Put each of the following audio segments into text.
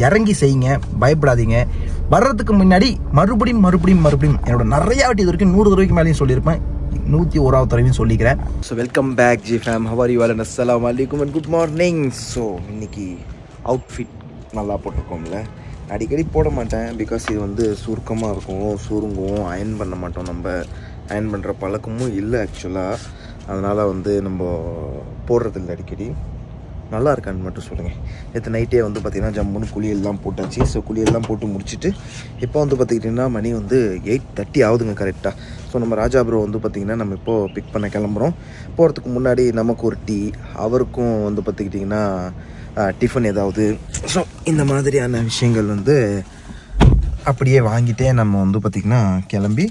இறங்கி செய்யுங்க, பயப்படாதீங்க. வர்றதுக்கு முன்னாடி மறுபடியும் என்னோட நிறையா வாட்டி இது வரைக்கும் 100 தடவைக்கு மேலேயும் சொல்லியிருப்பேன், 101வது தடவையும் சொல்லிக்கிறேன். ஸோ வெல்கம் பேக் ஜி fam, how are you all, அஸ்ஸலாமு அலைக்கும் அண்ட் குட் மார்னிங். ஸோ இன்னைக்கு அவுட்ஃபிட் நல்லா போட்டிருக்கோம்ல, அடிக்கடி போட மாட்டேன் பிகாஸ் இது வந்து சுருக்கமாக இருக்கும், சுருங்கும், அயன் பண்ண மாட்டோம், நம்ம அயன் பண்ணுற பழக்கமும் இல்லை ஆக்சுவலாக. அதனால் வந்து நம்ம போடுறதில்லை அடிக்கடி. நல்லா இருக்கான்னு மட்டும் சொல்லுங்கள். நேற்று நைட்டே வந்து பார்த்திங்கன்னா ஜம்முன்னு குளியெல்லாம் போட்டாச்சு. ஸோ குளியெல்லாம் போட்டு முடிச்சுட்டு இப்போ வந்து பார்த்திங்கன்னா மணி வந்து 8:30 ஆகுதுங்க கரெக்டாக. ஸோ நம்ம ராஜா ப்ரோ வந்து பார்த்திங்கன்னா நம்ம இப்போது பிக் பண்ண கிளம்புறோம். போகிறதுக்கு முன்னாடி நமக்கு ஒரு டீ, அவருக்கும் வந்து பார்த்துக்கிட்டிங்கன்னா டிஃபன் ஏதாவது. ஸோ இந்த மாதிரியான விஷயங்கள் வந்து அப்படியே வாங்கிட்டே நம்ம வந்து பார்த்திங்கன்னா கிளம்பி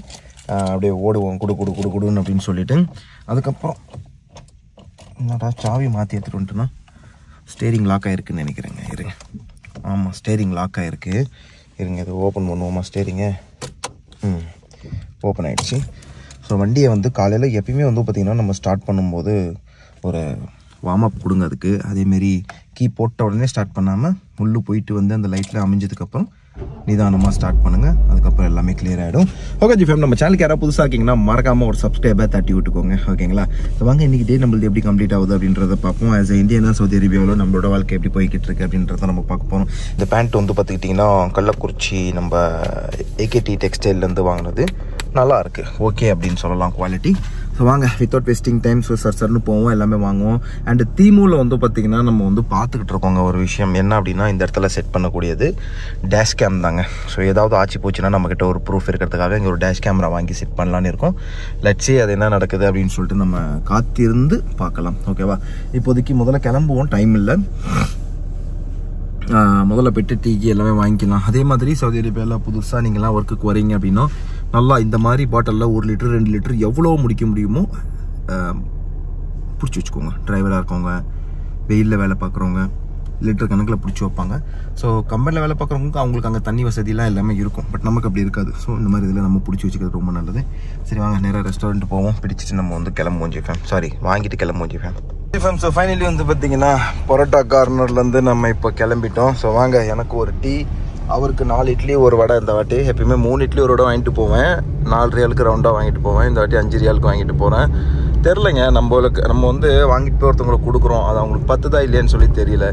அப்படியே ஓடுவோம், குடுன்னு அப்படின்னு சொல்லிவிட்டு. அதுக்கப்புறம் என்னடா சாவி மாற்றி எடுத்துகிட்டு வந்துட்டுனா, ஸ்டேரிங் லாக் ஆகிருக்குன்னு நினைக்கிறேங்க. இருங்க, ஆமாம் ஸ்டேரிங் லாக் ஆகிருக்கு. இருங்க, இது ஓப்பன் பண்ணுவோமா ஸ்டேரிங்கை? ஓப்பன் ஆகிடுச்சு. ஸோ வண்டியை வந்து காலையில் எப்பயுமே வந்து பார்த்திங்கன்னா நம்ம ஸ்டார்ட் பண்ணும்போது ஒரு வார்ம் அப் கொடுங்க அதுக்கு. அதேமாரி கீ போட்ட உடனே ஸ்டார்ட் பண்ணாமல் உள்ளே போயிட்டு வந்து அந்த லைட்டில் அமைஞ்சதுக்கப்புறம் நிதானமாக ஸ்டார்ட் பண்ணுங்கள். அதுக்கப்புறம் எல்லாமே கிளியர் ஆகிடும். ஓகே ஜி ஃபேம், நம்ம சேனலுக்கு யாராவது புதுசாக இருக்கீங்கன்னா மறக்காமல் ஒரு சப்ஸ்கிரைபர் தட்டி விட்டுக்கோங்க, ஓகேங்களா? ஸோ வாங்க இன்றைக்கி டே நம்மளுக்கு எப்படி கம்ப்ளீட் ஆகுது அப்படின்றத பார்ப்போம். ஆஸ் எ இந்தியனா சவுதி அரேபியாவில் நம்மளோட வாழ்க்கை எப்படி போய்கிட்டு இருக்கு அப்படின்றத நம்ம பார்க்க போகிறோம். இந்த பேண்ட் வந்து பார்த்துக்கிட்டிங்கன்னா கள்ளக்குறிச்சி நம்ம ஏகேடி டெக்ஸ்டைல்லேருந்து வாங்கினது. நல்லா இருக்குது, ஓகே அப்படின்னு சொல்லலாம் குவாலிட்டி. ஸோ வாங்க வித்தவுட் வேஸ்டிங் டைம் ஸோ சர்னு போவோம், எல்லாமே வாங்குவோம். அண்ட் தீமூவில் வந்து பார்த்திங்கன்னா நம்ம வந்து பார்த்துக்கிட்டு இருக்கோங்க ஒரு விஷயம் என்ன அப்படின்னா, இந்த இடத்துல செட் பண்ணக்கூடியது டேஷ் கேம் தாங்க. ஸோ ஏதாவது ஆச்சு போச்சுன்னா நம்மக்கிட்ட ஒரு ப்ரூஃப் இருக்கிறதுக்காக இங்கே ஒரு டேஷ் கேமரா வாங்கி செட் பண்ணலான்னு இருக்கோம். லட்சி அது என்ன நடக்குது அப்படின்னு சொல்லிட்டு நம்ம காத்திருந்து பார்க்கலாம், ஓகேவா? இப்போதைக்கு முதல்ல கிளம்புவோம், டைம் இல்லை. முதல்ல போய்ட்டு டீக்கு எல்லாமே வாங்கிக்கலாம். அதே மாதிரி சவுதி அரேபியாவில் புதுசாக நீங்கள்லாம் ஒர்க்குக்கு வரீங்க அப்படின்னா நல்லா இந்த மாதிரி பாட்டிலில் 1 லிட்டர் 2 லிட்டர் எவ்வளோ முடிக்க முடியுமோ பிடிச்சி வச்சுக்கோங்க. டிரைவராக இருக்கவங்க, வெயிலில் வேலை பார்க்குறவங்க லிட்டர் கணக்கில் பிடிச்சி வைப்பாங்க. ஸோ கம்பெனியில் வேலை பார்க்குறவங்களுக்கு அவங்களுக்கு அங்கே தண்ணி வசதியெலாம் எல்லாமே இருக்கும், பட் நமக்கு அப்படி இருக்காது. ஸோ இந்த மாதிரி இதில் நம்ம பிடிச்சி வச்சுக்கிறது ரொம்ப நல்லது. சரி வாங்க நேராக ரெஸ்டாரண்ட் போவோம், பிடிச்சிட்டு நம்ம வந்து கிளம்புவோம் ஜி ஃபேம். சாரி, வாங்கிட்டு கிளம்புவோம் ஜி ஃபேம். ஸோ ஃபைனலி வந்து பார்த்திங்கன்னா பரோட்டா கார்னர்லேருந்து நம்ம இப்போ கிளம்பிட்டோம். ஸோ வாங்க, எனக்கு ஒரு டீ, அவருக்கு 4 இட்லி 1 வடை. இந்த வாட்டி எப்பயுமே 3 இட்லி 1 வடை வாங்கிட்டு போவேன், 4 ரியாலுக்கு ரவுண்டாக வாங்கிட்டு போவேன். இந்த வாட்டி 5 ரியாலுக்கு வாங்கிட்டு போகிறேன். தெரிலங்க, நம்ம வந்து வாங்கிட்டு போய் ஒருத்தவங்களுக்கு கொடுக்குறோம், அது அவங்களுக்கு பத்துதா இல்லையான்னு சொல்லி தெரியல.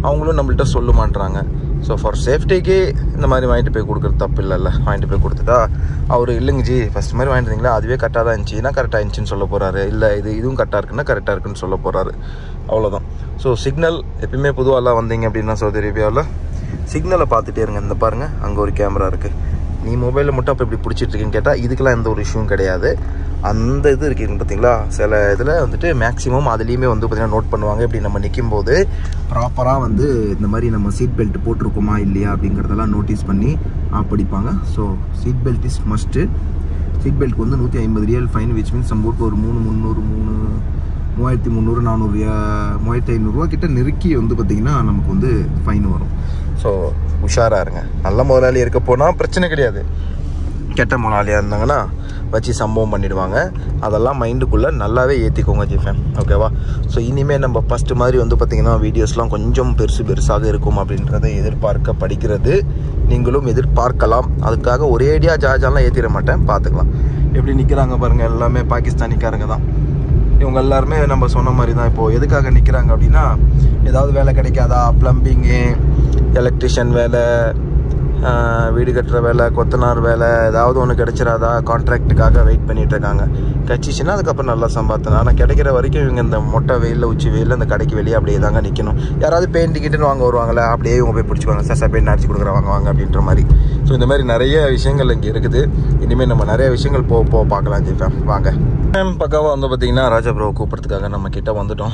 அவங்களும் நம்மள்கிட்ட சொல்ல மாட்டுறாங்க. ஸோ ஃபார் சேஃப்டிக்கு இந்த மாதிரி வாங்கிட்டு போய் கொடுக்குறது தப்பு இல்லைல்ல. வாங்கிட்டு போய் கொடுத்துட்டா அவர் இல்லைங்க ஜி ஃபஸ்ட் மாதிரி வாங்கிட்டு இருந்தீங்களா, அதுவே கரெக்டாக தான் இருந்துச்சுன்னா கரெக்டாக இருந்துச்சுன்னு சொல்ல போகிறாரு, இல்லை இதுவும் கரெக்டாக இருக்குன்னா கரெக்டாக இருக்குன்னு சொல்ல போகிறாரு, அவ்வளோதான். ஸோ சிக்னல் எப்பயுமே பொதுவாலாம் வந்தீங்க அப்படின்னா சவுதி அரேபியாவில் சிக்னலை பார்த்துட்டே இருங்க. இந்த பாருங்கள், அங்கே ஒரு கேமரா இருக்குது. நீ மொபைலில் மட்டும் அப்போ இப்படி பிடிச்சிட்டு இருக்கீன்னு கேட்டால் இதுக்கெல்லாம் எந்த ஒரு இஷ்யூவும் கிடையாது. அந்த இது இருக்குன்னு பார்த்தீங்களா, சில இதில் வந்துட்டு மேக்ஸிமம் அதுலேயுமே வந்து பார்த்திங்கன்னா நோட் பண்ணுவாங்க. இப்படி நம்ம நிற்கும் போது ப்ராப்பராக வந்து இந்த மாதிரி நம்ம சீட் பெல்ட் போட்டிருக்கோமா இல்லையா அப்படிங்கிறதெல்லாம் நோட்டீஸ் பண்ணி படிப்பாங்க. So seat belt is must. Seat பெல்ட்க்கு வந்து 150 ரியால் ஃபைன், விச் மீன்ஸ் நம்ம போட்டு ஒரு 3300 400 3500 ரூபா கிட்ட நெருக்கி வந்து பார்த்திங்கன்னா நமக்கு வந்து ஃபைன் வரும். ஸோ உஷாராக இருங்க. நல்ல முதலாளி இருக்க போனால் பிரச்சனை கிடையாது, கெட்ட முதலாளியாக இருந்தாங்கன்னா வச்சு சம்பவம் பண்ணிவிடுவாங்க. அதெல்லாம் மைண்டுக்குள்ளே நல்லாவே ஏற்றிக்கோங்க ஜிஃபேம், ஓகேவா? ஸோ இனிமேல் நம்ம ஃபஸ்ட்டு மாதிரி வந்து பார்த்திங்கன்னா வீடியோஸ்லாம் கொஞ்சம் பெருசாக இருக்கும் அப்படின்றத எதிர்பார்க்கப்படுகிறது. நீங்களும் எதிர்பார்க்கலாம். அதுக்காக ஒரே ஐடியா ஜார்ஜெல்லாம் ஏற்றிட மாட்டேன், பார்த்துக்கலாம். எப்படி நிற்கிறாங்க பாருங்கள், எல்லாமே பாகிஸ்தானிக்காரங்க தான். இவங்க எல்லாருமே நம்ம சொன்ன மாதிரி தான். இப்போது எதுக்காக நிற்கிறாங்க அப்படின்னா, ஏதாவது வேலை கிடைக்காதா, ப்ளம்பிங்கு, எலக்ட்ரிஷியன் வேலை, வீடு கட்டுற வேலை, கொத்தனார் வேலை, ஏதாவது ஒன்று கிடைச்சிடாதா, கான்ட்ராக்டுக்காக வெயிட் பண்ணிகிட்டு இருக்காங்க. கிடச்சிச்சின்னா அதுக்கப்புறம் நல்லா சம்பாத்தணும். ஆனால் கிடைக்கிற வரைக்கும் இவங்க இந்த மொட்டை வெயிலில் உச்சி வெயிலில் இந்த கடைக்கு வெளியே அப்படியே தாங்க நிற்கணும். யாராவது பெயிண்ட்டுக்கிட்டுன்னு வாங்க வருவாங்களே, அப்படியே இவங்க போய் பிடிச்சிவாங்க, சார் பெயிண்ட் அடிச்சு கொடுக்குறவாங்க வாங்க அப்படின்ற மாதிரி. ஸோ இந்த மாதிரி நிறைய விஷயங்கள் இங்கே இருக்குது. இனிமேல் நம்ம நிறைய விஷயங்கள் போக பார்க்கலாம் ஜி ஃபேம். வாங்க பக்காவாக வந்து பார்த்திங்கன்னா ராஜா ப்ரோவை கூப்பிட்றதுக்காக நம்ம கிட்டே வந்துட்டோம்.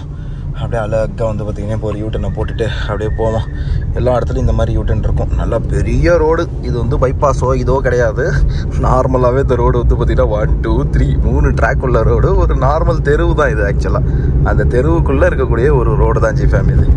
அப்படியே அழகாக வந்து பார்த்திங்கன்னா இப்போ ஒரு யூட்டனை போட்டுட்டு அப்படியே போவோம். எல்லா இடத்துலையும் இந்த மாதிரி யூட்டன் இருக்கும். நல்லா பெரிய ரோடு இது. வந்து பைபாஸோ இதோ கிடையாது, நார்மலாகவே இந்த ரோடு வந்து பார்த்திங்கன்னா 1 2 3 3 ட்ராக் உள்ள ரோடு. ஒரு நார்மல் தெருவு தான் இது ஆக்சுவலாக. அந்த தெருவுக்குள்ளே இருக்கக்கூடிய ஒரு ரோடு தான் ஜி ஃபேம் இது.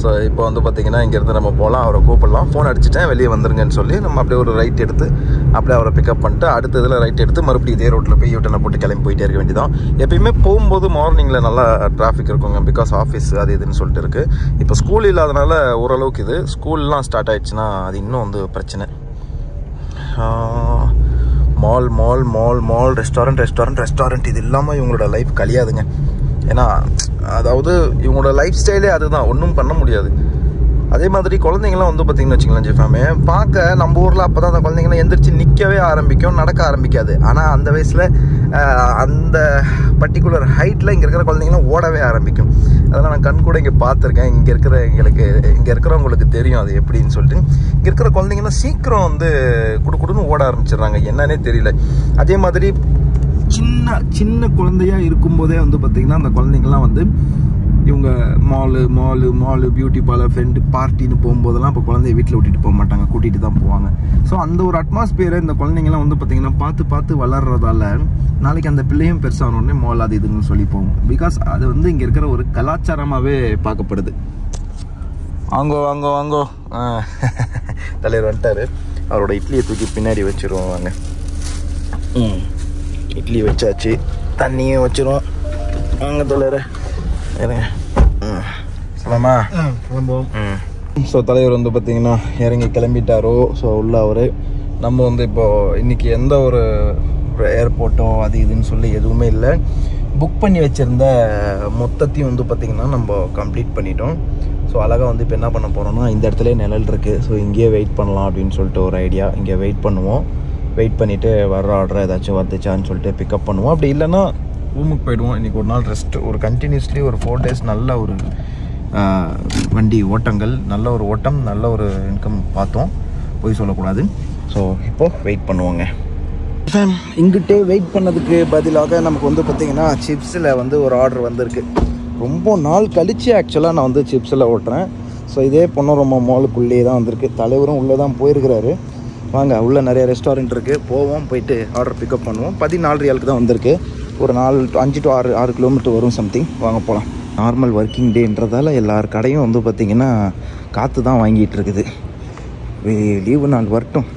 ஸோ இப்போ வந்து பார்த்திங்கன்னா இங்கேருந்து நம்ம போகலாம், அவரை கூப்பிடலாம். ஃபோன் அடிச்சுட்டேன் வெளியே வந்துருங்கன்னு சொல்லி நம்ம அப்படியே ஒரு ரைட் எடுத்து அப்படியே அவரை பிக்கப் பண்ணிட்டு அடுத்த இதில் ரைட் எடுத்து மறுபடியும் இதே ரோட்டில் போய் யூட்டனை போட்டு கிளம்பி போயிட்டே இருக்க வேண்டியதான். எப்பயுமே போகும்போது மார்னிங்கில் நல்லா டிராஃபிக் இருக்குங்க, பிகாஸ் ஆஃபீஸ் அது இதுன்னு சொல்லிட்டு இருக்குது. இப்போ ஸ்கூல் இல்லாதனால ஓரளவுக்கு இது, ஸ்கூல்லாம் ஸ்டார்ட் ஆகிடுச்சுன்னா அது இன்னும் வந்து பிரச்சனை. Mall mall mall mall restaurant restaurant restaurant இது இல்லாமல் இவங்களோட லைஃப் கழியாதுங்க. ஏன்னா அதாவது இவங்களோட லைஃப் ஸ்டைலே அதுதான், ஒன்றும் பண்ண முடியாது. அதே மாதிரி குழந்தைங்களாம் வந்து பார்த்திங்கன்னு வச்சுக்கலாம் ஜிஃபாமே, பார்க்க நம்ம ஊரில் அப்போ தான் அந்த குழந்தைங்களாம் எந்திரிச்சு நிற்கவே ஆரம்பிக்கும், நடக்க ஆரம்பிக்காது. ஆனால் அந்த வயசில் அந்த பர்டிகுலர் ஹைட்டில் இங்கே இருக்கிற குழந்தைங்களாம் ஓடவே ஆரம்பிக்கும். அதெல்லாம் நான் கண் கூட இங்கே பார்த்துருக்கேன். இங்கே இருக்கிறவங்களுக்கு தெரியும் அது எப்படின்னு சொல்லிட்டு. இங்கே இருக்கிற குழந்தைங்கலாம் சீக்கிரம் வந்து குடுன்னு ஓட ஆரம்பிச்சிடுறாங்க, என்னன்னே தெரியல. அதே மாதிரி சின்ன சின்ன குழந்தையாக இருக்கும்போதே வந்து பார்த்திங்கன்னா அந்த குழந்தைங்கலாம் வந்து இவங்க மாலு பியூட்டி பார்லர் ஃப்ரெண்டு பார்ட்டின்னு போகும்போதெல்லாம் இப்போ குழந்தைய வீட்டில் விட்டுட்டு போக மாட்டாங்க, கூட்டிகிட்டு தான் போவாங்க. ஸோ அந்த ஒரு அட்மாஸ்பியரை இந்த குழந்தைங்கலாம் வந்து பார்த்திங்கன்னா பார்த்து வளர்றதால நாளைக்கு அந்த பிள்ளையும் பெருசானோடனே மால் அது இதுன்னு சொல்லி போகும். பிகாஸ் அது வந்து இங்கே இருக்கிற ஒரு கலாச்சாரமாகவே பார்க்கப்படுது. வாங்கோ தலைவர் வந்துட்டார். அவரோட இட்லியை தூக்கி பின்னாடி வச்சுருவோம். வாங்க, இட்லி வச்சாச்சு, தண்ணியும் வச்சிரும். வாங்க தலைவர் சொல்லமா. ஸோ தலைவர் வந்து பார்த்திங்கன்னா இறங்கி கிளம்பிட்டாரோ. ஸோ உள்ள அவர் நம்ம வந்து இப்போது இன்றைக்கி எந்த ஒரு ஏர்போர்ட்டோ அது இதுன்னு சொல்லி எதுவுமே இல்லை. புக் பண்ணி வச்சுருந்த மொத்தத்தையும் வந்து பார்த்திங்கன்னா நம்ம கம்ப்ளீட் பண்ணிட்டோம். ஸோ அழகாக வந்து இப்போ என்ன பண்ண போகிறோம்னா, இந்த இடத்துல நிழல் இருக்குது, ஸோ இங்கேயே வெயிட் பண்ணலாம் அப்படின்னு சொல்லிட்டு ஒரு ஐடியா. இங்கே வெயிட் பண்ணுவோம், வெயிட் பண்ணிவிட்டு வர்ற ஆர்டர் ஏதாச்சும் வந்துச்சான்னு சொல்லிட்டு பிக்கப் பண்ணுவோம். அப்படி இல்லைன்னா ரூமுக்கு போயிடுவோம். இன்றைக்கி ஒரு நாள் ரெஸ்ட், ஒரு கண்டினியூஸ்லி ஒரு 4 days நல்ல ஒரு வண்டி ஓட்டங்கள், நல்ல ஒரு ஓட்டம், நல்ல ஒரு இன்கம் பார்த்தோம், போய் சொல்லக்கூடாது. ஸோ இப்போது வெயிட் பண்ணுவோங்க. இங்கிட்டே வெயிட் பண்ணதுக்கு பதிலாக நமக்கு வந்து பார்த்திங்கன்னா சிப்ஸில் வந்து ஒரு ஆர்டர் வந்திருக்கு. ரொம்ப நாள் கழித்து ஆக்சுவலாக நான் வந்து சிப்ஸில் ஓட்டுறேன். ஸோ இதே பொன்னோரமா மாலுக்குள்ளேயே தான் வந்திருக்கு. தலைவரும் உள்ளே தான் போயிருக்கிறாரு. வாங்க, உள்ளே நிறைய ரெஸ்டாரண்ட் இருக்குது, போவோம், போயிட்டு ஆர்டர் பிக்கப் பண்ணுவோம். 14 ரியாலுக்கு தான் வந்திருக்கு. ஒரு 5 to 6 கிலோமீட்டர் வரும் சம்திங். வாங்க போகலாம். நார்மல் ஒர்க்கிங் டேன்றதால எல்லார் கடையும் வந்து பார்த்திங்கன்னா காற்று தான் வாங்கிட்டு இருக்குது. லீவு நாள் வரட்டும்,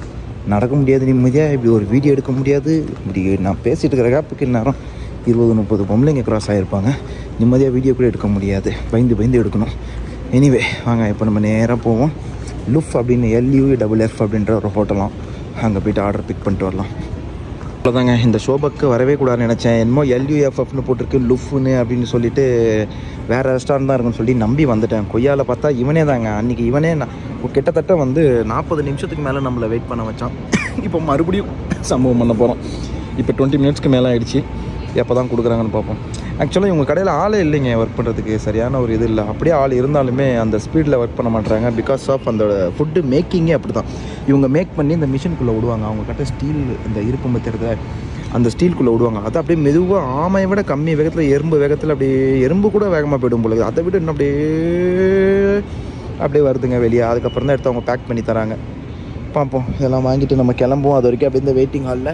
நடக்க முடியாது நிம்மதியாக, இப்படி ஒரு வீடியோ எடுக்க முடியாது. இப்படி நான் பேசிகிட்டு இருக்கிற கேப்புக்கு நேரம் 20-30 பொம்பளைங்க க்ராஸ் ஆகிருப்பாங்க. நிம்மதியாக வீடியோ கூட எடுக்க முடியாது, பயந்து எடுக்கணும். எனிவே வாங்க, இப்போ நம்ம நேராக போவோம். லுஃப் அப்படின்னு LUFF அப்படின்ற ஒரு ஹோட்டலாம், அங்கே போய்ட்டு ஆர்டர் பிக் பண்ணிட்டு வரலாம். அவ்வளோதாங்க. இந்த ஷோபக்கு வரவே கூடாதுன்னு நினச்சேன். என்னமோ LUFFனு போட்டிருக்கு, லுஃப்னு அப்படின்னு சொல்லிட்டு வேறு ரெஸ்டாரண்ட் தான் இருக்குன்னு சொல்லி நம்பி வந்துட்டேன். கொய்யாவில் பார்த்தா இவனே தாங்க. அன்றைக்கி இவனே கிட்டத்தட்ட வந்து 40 நிமிஷத்துக்கு மேலே நம்மளை வெயிட் பண்ண வச்சான். இப்போ மறுபடியும் சம்பவம் பண்ண போகிறோம். இப்போ 20 மினிட்ஸ்க்கு மேலே ஆகிடுச்சு. எப்போ தான் கொடுக்குறாங்கன்னு பார்ப்போம். ஆக்சுவலாக இவங்க கடையில் ஆளே இல்லைங்க ஒர்க் பண்ணுறதுக்கு, சரியான ஒரு இது இல்லை. அப்படியே ஆள் இருந்தாலுமே அந்த ஸ்பீடில் ஒர்க் பண்ண மாட்டாங்க. பிகாஸ் ஆஃப் அந்த ஃபுட்டு மேக்கிங்கே அப்படி தான். இவங்க மேக் பண்ணி இந்த மிஷினுக்குள்ளே விடுவாங்க. அவங்க கிட்ட ஸ்டீல் இந்த இருக்கும் பத்திரத்தை அந்த ஸ்டீலுக்குள்ளே விடுவாங்க. அதை அப்படியே மெதுவாக ஆமையை விட கம்மி வேகத்தில், எறும்பு வேகத்தில், அப்படியே எறும்பு கூட வேகமாக போய்டும் போல. அதை விட இன்னும் அப்படியே வருதுங்க வெளியே. அதுக்கப்புறம் தான் எடுத்து அவங்க பேக் பண்ணி தராங்க. பார்ப்போம். இதெல்லாம் வாங்கிட்டு நம்ம கிளம்புவோம். அது வரைக்கும் அப்படியே இந்த வெயிட்டிங் ஹாலில்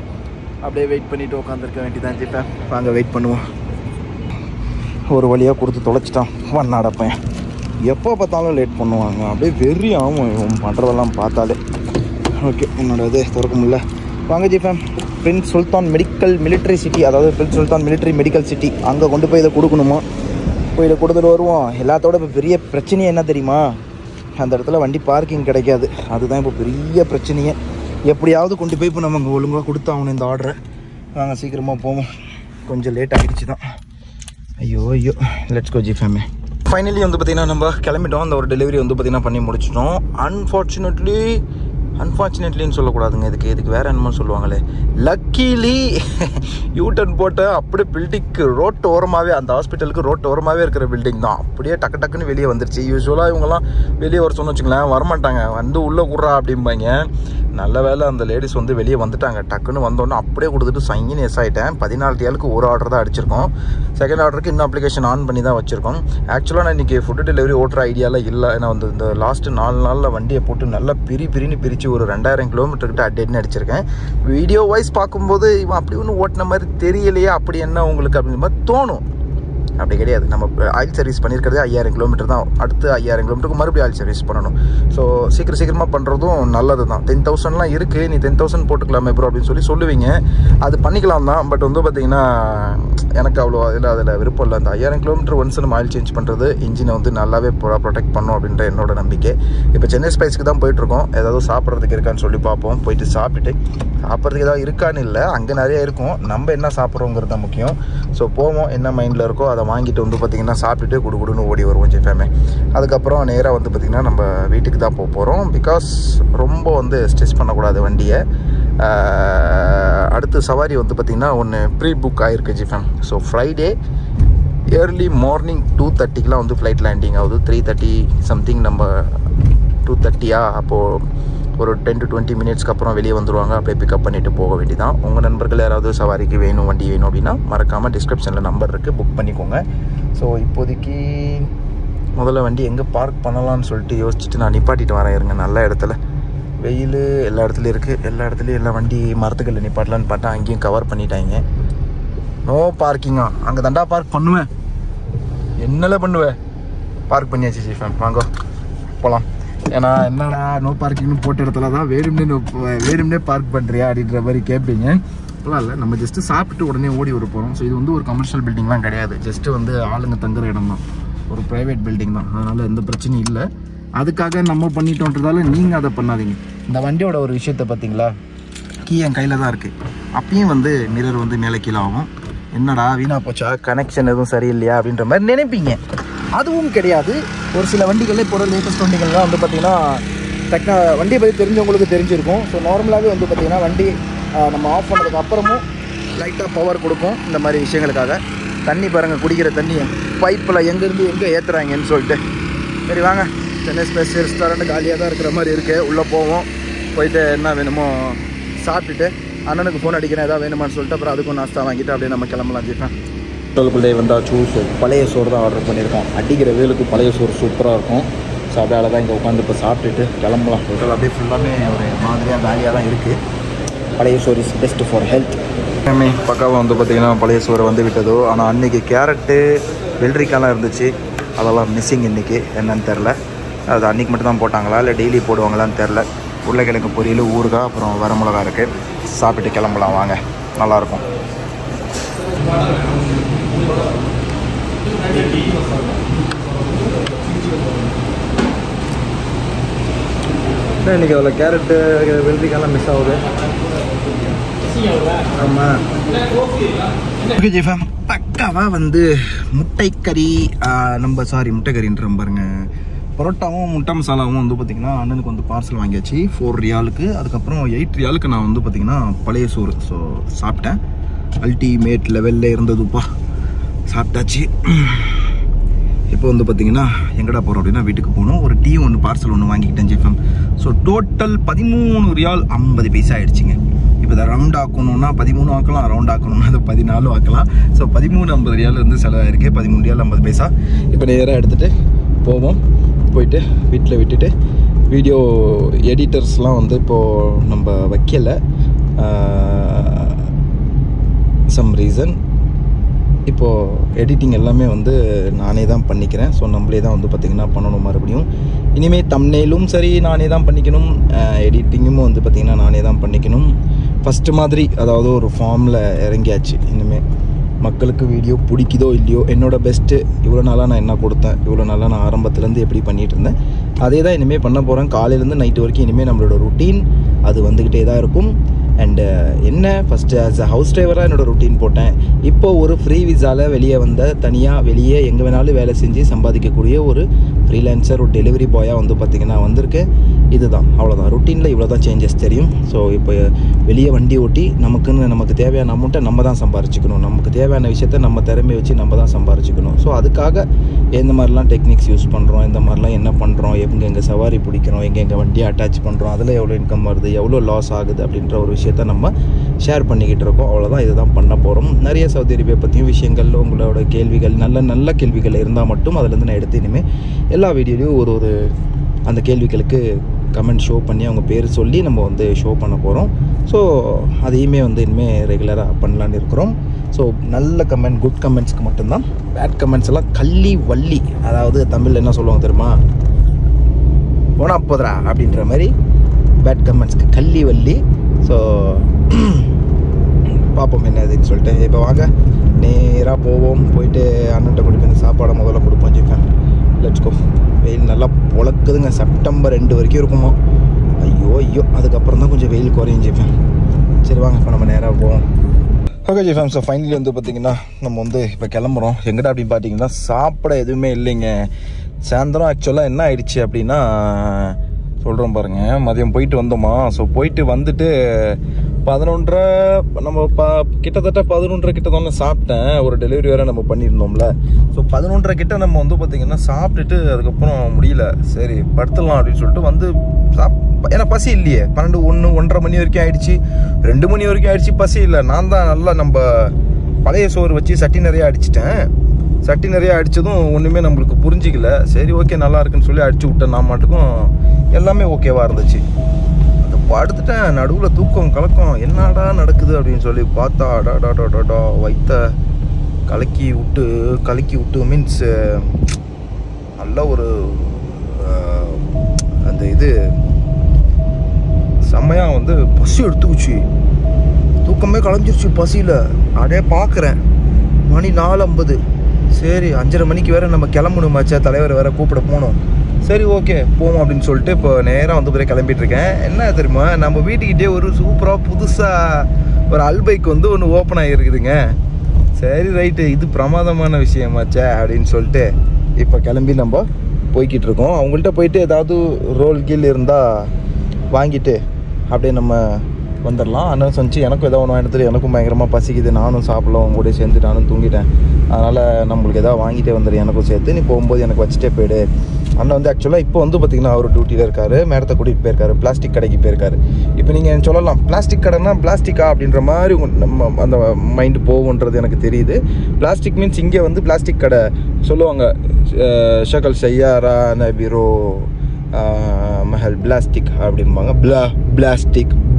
அப்படியே வெயிட் பண்ணிவிட்டு உட்காந்துருக்க வேண்டியதான். ஜிப்பேன் வாங்க, வெயிட் பண்ணுவோம். ஒரு வழியாக கொடுத்து தொலைச்சிட்டான் வண்ணாடப்பேன். எப்போ பார்த்தாலும் லேட் பண்ணுவாங்க, அப்படியே வெறி ஆகும் பண்ணுறதெல்லாம் பார்த்தாலே. ஓகே, உன்னோட இது திறக்க முடியல. வாங்க ஜிஃபேம், பிரின்ஸ் சுல்தான் மிலிட்ரி சிட்டி, அதாவது பிரின்ஸ் சுல்தான் மிலிட்ரி மெடிக்கல் சிட்டி, அங்கே கொண்டு போய் இதை கொடுக்கணுமா. போய் இதை கொடுத்துட்டு வருவோம். எல்லாத்தோட இப்போ பெரிய பிரச்சனையே என்ன தெரியுமா, அந்த இடத்துல வண்டி பார்க்கிங் கிடைக்காது. அதுதான் இப்போ பெரிய பிரச்சனையே. எப்படியாவது கொண்டு போய் இப்போ நம்ம ஒழுங்காக கொடுத்தாகணும் இந்த ஆர்டரை. வாங்க சீக்கிரமாக போவோம், கொஞ்சம் லேட் ஆகிடுச்சு தான். ஐயோ லெட்ஸ் கோ ஜிஃபேமே. ஃபைனலி வந்து பார்த்திங்கன்னா நம்ம கிளம்பிட்டோம். அந்த ஒரு டெலிவரி வந்து பார்த்திங்கன்னா பண்ணி முடிச்சிட்டோம். அன்ஃபார்ச்சுனேட்லின்னு சொல்லக்கூடாதுங்க, இதுக்கு வேறு என்னமோ சொல்லுவாங்களே. லக்கீலி யூட்டன் போட்ட அப்படியே பில்டிங்க்கு ரோட்டு ஓரமாகவே, அந்த ஹாஸ்பிட்டலுக்கு ரோட்டு ஓரமாகவே இருக்கிற பில்டிங் தான். அப்படியே டக்குன்னு வெளியே வந்துருச்சு. யூஸ்வலாக இவங்கெல்லாம் வெளியே வர சொன்னு வச்சுங்களேன், வரமாட்டாங்க, வந்து உள்ளே கூடுறா அப்படிம்பாங்க. நல்ல வேலை அந்த லேடிஸ் வந்து வெளியே வந்துட்டாங்க. டக்குன்னு வந்தோன்னே அப்படியே கொடுத்துட்டு சைன்னு எஸ் ஆகிட்டேன். 14 ரியாலுக்கு ஒரு ஆர்டர் தான் அடிச்சிருக்கோம். செகண்ட் ஆர்டருக்கு இன்னும் அப்ளிகேஷன் ஆன் பண்ணி தான் வச்சுருக்கோம். ஆக்சுவலாக நான் இன்றைக்கி ஃபுட்டு டெலிவரி ஓட்டுற ஐடியாவில் இல்லை. ஏன்னா வந்து இந்த லாஸ்ட்டு 4 நாளில் வண்டியை போட்டு நல்லா பிரின்னு பிரித்து ஒரு 2000 கிலோமீட்டர்கிட்ட அட்னு அடிச்சிருக்கேன். வீடியோ வைஸ் பார்க்கும்போது இவன் அப்படி ஒன்றும் ஓட்டின மாதிரி தெரியலையே, அப்படி என்ன உங்களுக்கு அப்படின்ற மாதிரி தோணும். அப்படி கிடையாது. நம்ம ஆயில் சர்வீஸ் பண்ணியிருக்கிறதே 5000 கிலோமீட்டர் தான். அடுத்து 5000 கிலோமீட்டருக்கு மறுபடியும் ஆயில் சர்வீஸ் பண்ணணும். ஸோ சீக்கிரமாக பண்ணுறதும் நல்லது தான். 10,000லாம் இருக்குது, நீ 10,000 போட்டுக்கலாமே ப்ரோ அப்படின்னு சொல்லுவீங்க. அது பண்ணிக்கலாம் தான். பட் வந்து பார்த்திங்கன்னா எனக்கு அவ்வளோ அதில் விருப்பம் இல்லை. அந்த 5000 கிலோமீட்டர் ஒன்ஸ் நம்ம ஆயில் சேஞ்ச் பண்ணுறது இன்ஜினை வந்து நல்லாவே ப்ரொடெக்ட் பண்ணும் அப்படின்ற என்னோட நம்பிக்கை. இப்போ சென்னை ஸ்பைஸ்க்கு தான் போயிட்டுருக்கோம். ஏதாவது சாப்பிட்றதுக்கு இருக்கான்னு சொல்லி பார்ப்போம். போயிட்டு சாப்பிட்டுட்டு சாப்பிட்றதுக்கு ஏதாவது இருக்கான்னு இல்லை, அங்கே நிறைய இருக்கும். நம்ம என்ன சாப்பிட்றோங்கிறது தான் முக்கியம். ஸோ போவோம், என்ன மைண்டில் இருக்கோ அதை வாங்கிட்டு வந்து பார்த்திங்கன்னா சாப்பிட்டுட்டு குடுகுடுன்னு ஓடி வருவோம் ஜிஃபேமே. அதுக்கப்புறம் நேராக வந்து பார்த்திங்கன்னா நம்ம வீட்டுக்கு தான் போக போகிறோம். பிகாஸ் ரொம்ப வந்து ஸ்ட்ரெஸ் பண்ணக்கூடாது வண்டியை. அடுத்த சவாரி வந்து பார்த்திங்கன்னா ஒன்று ப்ரீ புக் ஆகிருக்கு ஜிஃபேம். ஸோ ஃப்ரைடே ஏர்லி மார்னிங் 2:30க்குலாம் வந்து ஃப்ளைட் லேண்டிங் ஆகுது. 3:30 சம்திங் நம்ம 2:30 அப்போது ஒரு 10 to 20 மினிட்ஸ்க்கு அப்புறம் வெளியே வந்துடுவாங்க. அப்படியே பிக்கப் பண்ணிவிட்டு போக வேண்டியதான். உங்கள் நண்பர்கள் யாராவது சவாரிக்கு வேணும், வண்டி வேணும் அப்படின்னா மறக்காமல் டிஸ்கிரிப்ஷனில் நம்பர் இருக்குது, புக் பண்ணிக்கோங்க. ஸோ இப்போதைக்கு முதல்ல வண்டி எங்கே பார்க் பண்ணலான்னு சொல்லிட்டு யோசிச்சுட்டு நான் நிப்பாட்டிட்டு வரேன் இருங்க. நல்ல இடத்துல வெயில் எல்லா இடத்துலையும் இருக்குது. எல்லா இடத்துலையும் எல்லா வண்டி மரத்துக்களில் நிப்பாட்டலான்னு பார்த்தா அங்கேயும் கவர் பண்ணிட்டாங்க. நோ பார்க்கிங்கா? அங்கே தண்டா பார்க் பண்ணுவேன். என்னெல்லாம் பண்ணுவேன்? பார்க் பண்ணியாச்சு ஜிஃபேம், வாங்க போகலாம். ஏன்னா என்னடா நோ பார்க்கிங்னு போட்ட இடத்துல தான் வேணும்னே பார்க் பண்ணுறியா அப்படின்ற மாதிரி கேட்பீங்க. இப்போலாம் இல்லை, நம்ம ஜஸ்ட்டு சாப்பிட்டு உடனே ஓடி வர போகிறோம். ஸோ இது வந்து ஒரு கமர்ஷியல் பில்டிங்லாம் கிடையாது. ஜஸ்ட்டு வந்து ஆளுங்க தங்குற இடம் தான், ஒரு ப்ரைவேட் பில்டிங் தான். அதனால் எந்த பிரச்சனையும் இல்லை. அதுக்காக நம்ம பண்ணிட்டோன்றதால நீங்கள் அதை பண்ணாதீங்க. இந்த வண்டியோட ஒரு விஷயத்தை பார்த்தீங்களா, கீ என் கையில் தான் இருக்குது. அப்பயும் வந்து மிரர் வந்து மேலே கீழே ஆகும். என்னடா வீணாக போச்சா, கனெக்ஷன் எதுவும் சரியில்லையா அப்படின்ற மாதிரி நினைப்பீங்க. அதுவும் கிடையாது. ஒரு சில வண்டிகளில் இப்போ லேட்டஸ்ட் வண்டிகள்லாம் வந்து பார்த்திங்கன்னா வண்டியை பற்றி தெரிஞ்சவங்களுக்கு தெரிஞ்சிருக்கும். ஸோ நார்மலாகவே வந்து பார்த்திங்கன்னா வண்டி நம்ம ஆஃப் பண்ணதுக்கு அப்புறமும் லைட்டாக பவர் கொடுக்கும் இந்த மாதிரி விஷயங்களுக்காக. தண்ணி பாருங்கள், குடிக்கிற தண்ணி பைப்பில் எங்கேருந்து எங்கே ஏற்றுறாங்கன்னு சொல்லிட்டு. சரி வாங்க, சென்னை ஸ்பைஸ் ரெஸ்டாரண்ட் காலியாக தான் இருக்கிற மாதிரி இருக்குது. உள்ளே போவோம், போயிட்டு என்ன வேணுமோ சாப்பிட்டுட்டு அண்ணனுக்கு ஃபோன் அடிக்கிறேன் ஏதாவது வேணுமான்னு சொல்லிட்டு அப்புறம் அதுக்கும் நாஸ்தா வாங்கிட்டு அப்படியே நம்ம கிளம்பலாம் ஜிஃபேன். ஹோட்டலுக்குள்ளே வந்தாச்சு. ஸோ பழைய சோறு தான் ஆர்டர் பண்ணியிருக்கோம். அடிக்கிற வேலுக்கு பழைய சோறு சூப்பராக இருக்கும். ஸோ அப்படியே தான் இங்கே உட்காந்து இப்போ சாப்பிட்டுட்டு கிளம்பலாம். ஹோட்டல் அப்படியே ஃபுல்லாமே ஒரு மாதிரியாக வேலியாக தான் இருக்குது. பழைய சோறு இஸ் பெஸ்ட் ஃபார் ஹெல்த். எல்லாமே பக்காவாக வந்து பார்த்திங்கன்னா பழைய சோறு வந்து விட்டதோ. ஆனால் அன்றைக்கி கேரட்டு வெள்ளரிக்காலாம் இருந்துச்சு, அதெல்லாம் மிஸ்ஸிங் இன்றைக்கி. என்னன்னு தெரில, அது அன்றைக்கி மட்டும் தான் போட்டாங்களா இல்லை டெய்லி போடுவாங்களான்னு தெரில. உருளைக்கிழங்கு பொரியல், ஊறுகாய், அப்புறம் வர மிளகா இருக்குது. சாப்பிட்டு கிளம்பலாம் வாங்க, நல்லாயிருக்கும். இன்றைக்கி அதில் கேரட்டு வெள்ளரிக்காலாம் மிஸ் ஆகுது. ஆமாம் ஓகே ஜிஃபேம், பக்காவாக வந்து முட்டைக்கறி முட்டைக்கறின்ற பாருங்க, பரோட்டாவும் முட்டை மசாலாவும் வந்து பார்த்திங்கன்னா அண்ணனுக்கு வந்து பார்சல் வாங்கியாச்சு 4 ரியாலுக்கு. அதுக்கப்புறம் 8 ரியாலுக்கு நான் வந்து பார்த்திங்கன்னா பழைய சோறு ஸோ சாப்பிட்டேன். அல்டிமேட் லெவலில் இருந்ததுப்பா, சாப்பிட்டாச்சு. இப்போ வந்து பார்த்திங்கன்னா எங்கடா போகிறோம் அப்படின்னா வீட்டுக்கு போகணும். ஒரு டீ ஒன்று பார்சல் ஒன்று வாங்கிக்கிட்டேன் ஜிஃபேம். ஸோ டோட்டல் 13 ரியால் 50 பைசா ஆகிடுச்சிங்க. இப்போ இதை ரவுண்ட் ஆக்கணும்னா 13 ஆக்கலாம், ரவுண்ட் ஆக்கணும்னா அதை 14 ஆக்கலாம். ஸோ 13.50 ரியால் வந்து செலவாயிருக்கு. 13 ரியால் 50 பைசா. இப்போ நேராக எடுத்துகிட்டு போவோம். போயிட்டு வீட்டில் விட்டுட்டு வீடியோ எடிட்டர்ஸ்லாம் வந்து இப்போது நம்ம வைக்கலை சம் ரீசன். இப்போது எடிட்டிங் எல்லாமே வந்து நானே தான் பண்ணிக்கிறேன். ஸோ நம்மளே தான் வந்து பார்த்திங்கன்னா பண்ணணும். மறுபடியும் இனிமேல் தம்ப்நெயிலும் சரி நானே தான் பண்ணிக்கணும், எடிட்டிங்கும் வந்து பார்த்திங்கன்னா நானே தான் பண்ணிக்கணும். ஃபஸ்ட்டு மாதிரி அதாவது ஒரு ஃபார்மில் இறங்கியாச்சு. இனிமேல் மக்களுக்கு வீடியோ பிடிக்குதோ இல்லையோ, என்னோடய பெஸ்ட்டு இவ்வளோ நாளாக நான் என்ன கொடுத்தேன், இவ்வளோ நாளாக நான் ஆரம்பத்துலேருந்து எப்படி பண்ணிகிட்டு இருந்தேன் அதே தான் இனிமேல் பண்ண போகிறேன். காலையிலேருந்து நைட்டு வரைக்கும் இனிமேல் நம்மளோட ருட்டீன் அது வந்துக்கிட்டே தான் இருக்கும். அண்டு என்ன ஃபஸ்ட்டு ஆஸ் அ ஹவுஸ் டிரைவராக என்னோடய ருட்டீன் போட்டேன். இப்போது ஒரு ஃப்ரீ விசாவில் வெளியே வந்த தனியாக வெளியே எங்கே வேணாலும் வேலை செஞ்சு சம்பாதிக்கக்கூடிய ஒரு ஃப்ரீலான்சர், ஒரு டெலிவரி பாயாக வந்து பார்த்திங்கன்னா வந்திருக்கேன். இதுதான், அவ்வளோதான். ருட்டீனில் இவ்வளோ தான் சேஞ்சஸ் தெரியும். ஸோ இப்போ வெளியே வண்டி ஓட்டி நமக்கு தேவையான அமௌண்ட்டை நம்ம தான் சம்பாரிச்சிக்கணும். நமக்கு தேவையான விஷயத்த நம்ம திறமையை வச்சு நம்ம தான் சம்பாரிச்சிக்கணும். ஸோ அதுக்காக எந்த மாதிரிலாம் டெக்னிக்ஸ் யூஸ் பண்ணுறோம், எந்த மாதிரிலாம் என்ன பண்ணுறோம், எங்கே சவாரி பிடிக்கிறோம், எங்கே வண்டியை அட்டாச் பண்ணுறோம், அதில் எவ்வளோ இன்கம் வருது, எவ்வளோ லாஸ் ஆகுது அப்படின்ற ஒரு விஷயத்தை நம்ம ஷேர் பண்ணிக்கிட்டு இருக்கோம். அவ்வளோதான், இதுதான் பண்ண போகிறோம். நிறைய சவுதி அரேபியா பற்றியும் விஷயங்கள், உங்களோட கேள்விகள், நல்ல கேள்விகள் இருந்தால் மட்டும் அதிலேருந்து நான் எடுத்து இனிமேல் எல்லா வீடியோலையும் ஒரு அந்த கேள்விகளுக்கு கமெண்ட் ஷோ பண்ணி அவங்க பேர் சொல்லி நம்ம வந்து ஷோ பண்ண போகிறோம். ஸோ அதையுமே வந்து இனிமேல் ரெகுலராக பண்ணலான்னு இருக்கிறோம். ஸோ நல்ல கமெண்ட், குட் கமெண்ட்ஸ்க்கு மட்டும்தான். பேட் கமெண்ட்ஸ் எல்லாம் கள்ளி வள்ளி, அதாவது தமிழில் என்ன சொல்லுவாங்க தெரியுமா, போனா போதுரா அப்படின்ற மாதிரி பேட் கமெண்ட்ஸ்க்கு கள்ளி வள்ளி. ஸோ பார்ப்போம் என்ன இதுன்னு சொல்லிட்டு. இப்போ வாங்க நேராக போவோம். போயிட்டு அண்ணன்ட்ட கொண்டு போய் சாப்பாடை முதல்ல கொடுப்போம். ஜிஃபேம் லெட்ஸ் கோ. வெயில் நல்லா பொழக்குதுங்க. செப்டம்பர் 2 வரைக்கும் இருக்குமா? ஐயோ ஐயோ, அதுக்கப்புறம் தான் கொஞ்சம் வெயில் குறையும் ஜிஃபேம். சரி வாங்க இப்போ நம்ம நேராக போவோம். ஓகே ஜிஃபேம், ஸோ ஃபைனலி வந்து பார்த்திங்கன்னா நம்ம வந்து இப்போ கிளம்புறோம். எங்கிட்ட அப்படின்னு பார்த்தீங்கன்னா சாப்பிட எதுவுமே இல்லைங்க. சாயந்தரம் ஆக்சுவலாக என்ன ஆயிடுச்சு அப்படின்னா சொல்கிறோம் பாருங்கள், மதியம் போயிட்டு வந்தோமா. ஸோ போயிட்டு வந்துட்டு 11:30 நம்ம கிட்டத்தட்ட 11:30 கிட்ட தானே சாப்பிட்டேன். ஒரு டெலிவரி வேறு நம்ம பண்ணியிருந்தோம்ல. ஸோ 11:30 கிட்ட நம்ம வந்து பார்த்திங்கன்னா சாப்பிட்டுட்டு அதுக்கப்புறம் முடியல, சரி படுத்துடலாம் அப்படின்னு சொல்லிட்டு வந்து ஏன்னா பசி இல்லையே. 12, 1, 1:30 மணி வரைக்கும் ஆயிடுச்சு, 2 மணி வரைக்கும் ஆயிடுச்சு, பசி இல்லை. நான் தான் நல்லா நம்ம பழைய சோறு வச்சு சட்டி நிறையா அடிச்சிட்டேன். சட்டி நிறையா அடித்ததும் ஒன்றுமே நம்மளுக்கு புரிஞ்சிக்கல. சரி ஓகே நல்லா இருக்குன்னு சொல்லி அடிச்சு விட்டேன். நான் மாட்டுக்கும் எல்லாமே ஓகேவாக இருந்துச்சு. அந்த படுத்துட்டேன், நடுவில் தூக்கம் கலக்கம், என்னடா நடக்குது அப்படின்னு சொல்லி பார்த்தா டாடா வைத்த கலக்கி விட்டு மீன்ஸ் நல்ல ஒரு அந்த இது செம்மையாக வந்து பசி எடுத்துக்குச்சு. தூக்கமே கலைஞ்சிருச்சு பசியில். அப்படியே பார்க்குறேன் மணி 4:50. சரி 5:30 மணிக்கு வேறு நம்ம கிளம்பணுமாச்சா, தலைவர் வேறு கூப்பிட போகணும். சரி ஓகே போவோம் அப்படின்னு சொல்லிட்டு இப்போ நேராக வந்து போய் கிளம்பிட்டு இருக்கேன். என்ன தெரியுமா, நம்ம வீட்டுக்கிட்டே ஒரு சூப்பராக புதுசாக ஒரு அல்பைக் வந்து ஒன்று ஓப்பன் ஆகிருக்குதுங்க. சரி ரைட்டு, இது பிரமாதமான விஷயமாச்சா அப்படின்னு சொல்லிட்டு இப்போ கிளம்பி நம்ம போய்கிட்டு இருக்கோம். அவங்கள்ட்ட போயிட்டு ஏதாவது ரோல் கீழ் இருந்தால் வாங்கிட்டு அப்படியே நம்ம வந்துடலாம். அண்ணன் சொன்னிச்சு எனக்கும் ஏதோ ஒன்று வாங்கிட்டு, எனக்கும் பயங்கரமாக பசிக்குது, நானும் சாப்பிடலாம், உங்க கூட சேர்ந்து நானும் தூங்கிட்டேன், அதனால் நம்மளுக்கு எதாவது வாங்கிட்டே வந்துடு எனக்கும் சேர்த்து, நீ போகும்போது எனக்கு வச்சுட்டே போயிடு. அண்ணன் வந்து ஆக்சுவலாக இப்போ வந்து பார்த்திங்கன்னா அவர் டியூட்டியில் இருக்கார். மேடத்தை கூட்டிகிட்டு போயிருக்காரு, பிளாஸ்டிக் கடைக்கு போயிருக்காரு. இப்போ நீங்கள் சொல்லலாம் பிளாஸ்டிக் கடைனா பிளாஸ்டிக்கா அப்படின்ற மாதிரி நம்ம அந்த மைண்டு போகுன்றது எனக்கு தெரியுது. பிளாஸ்டிக் மீன்ஸ் இங்கே வந்து பிளாஸ்டிக் கடை சொல்லுவாங்க, ஷக்கல் செய்யாரா நபிரோ மஹல் பிளாஸ்டிக் அப்படிம்பாங்க.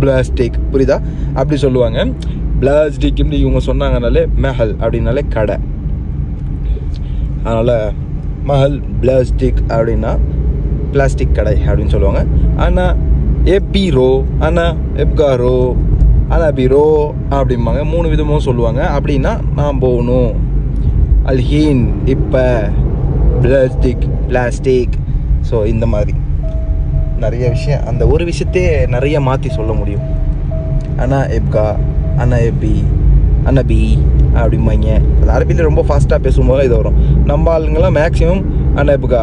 பிளாஸ்டிக் புரியுதா, அப்படி சொல்லுவாங்க. பிளாஸ்டிக்னு இவங்க சொன்னாங்கனாலே மெஹல் அப்படின்னாலே கடை, அதனால் மஹல் பிளாஸ்டிக் அப்படின்னா பிளாஸ்டிக் கடை அப்படின்னு சொல்லுவாங்க. ஆனால் எப்பீரோ அண்ணா எப்காரோ அனாபிரோ அப்படிம்பாங்க. 3 விதமும் சொல்லுவாங்க. அப்படின்னா நான் போகணும், அல்ஹீன் இப்போ பிளாஸ்டிக். ஸோ இந்த மாதிரி நிறைய விஷயம், அந்த ஒரு விஷயத்தே நிறைய மாற்றி சொல்ல முடியும். அண்ணா எப்கா, அண்ணா எப்பி, அண்ணபி அப்படிம்பாங்க. அது அரபியில் ரொம்ப ஃபாஸ்ட்டாக பேசும்போது இது வரும். நம்ம ஆளுங்கெல்லாம் மேக்ஸிமம் அண்ணா எப்கா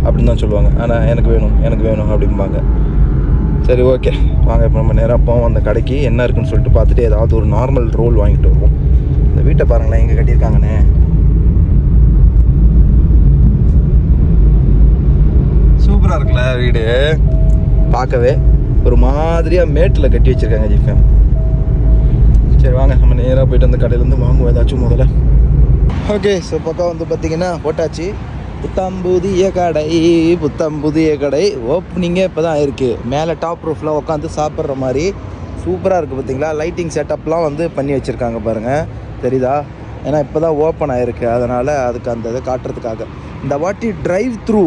அப்படின்னு தான் சொல்லுவாங்க. ஆனால் எனக்கு வேணும் அப்படிம்பாங்க. சரி ஓகே வாங்க இப்போ நம்ம நேராக போவோம் அந்த கடைக்கு. என்ன இருக்குன்னு சொல்லிட்டு பார்த்துட்டு ஏதாவது ஒரு நார்மல் ரோல் வாங்கிட்டு வருவோம். இந்த வீட்டை பாருங்களேன் எங்கே கட்டியிருக்காங்கண்ணே. சூப்பராக இருக்குல்ல வீடு, பார்க்கவே ஒரு மாதிரியாக மேட்டில் கட்டி வச்சுருக்காங்க ஜிஃபேம். சரி வாங்க நம்ம நேராக போய்ட்டு அந்த கடையிலேருந்து வாங்குவோம் ஏதாச்சும் முதல்ல. ஓகே ஸோ பக்கம் வந்து பார்த்திங்கன்னா போட்டாச்சு. புத்தம்புதிய கடை ஓப்பனிங்கே இப்போ தான் ஆயிருக்கு. மேலே டாப் ரூஃபில் உட்காந்து சாப்பிட்ற மாதிரி சூப்பராக இருக்குது பார்த்தீங்களா. லைட்டிங் செட்டப்லாம் வந்து பண்ணி வச்சுருக்காங்க பாருங்கள், தெரியுதா? ஏன்னா இப்போ தான் ஓப்பன் ஆகிருக்கு, அதனால் அதுக்கு அந்த இதை காட்டுறதுக்காக. இந்த வாட்டி டிரைவ் த்ரூ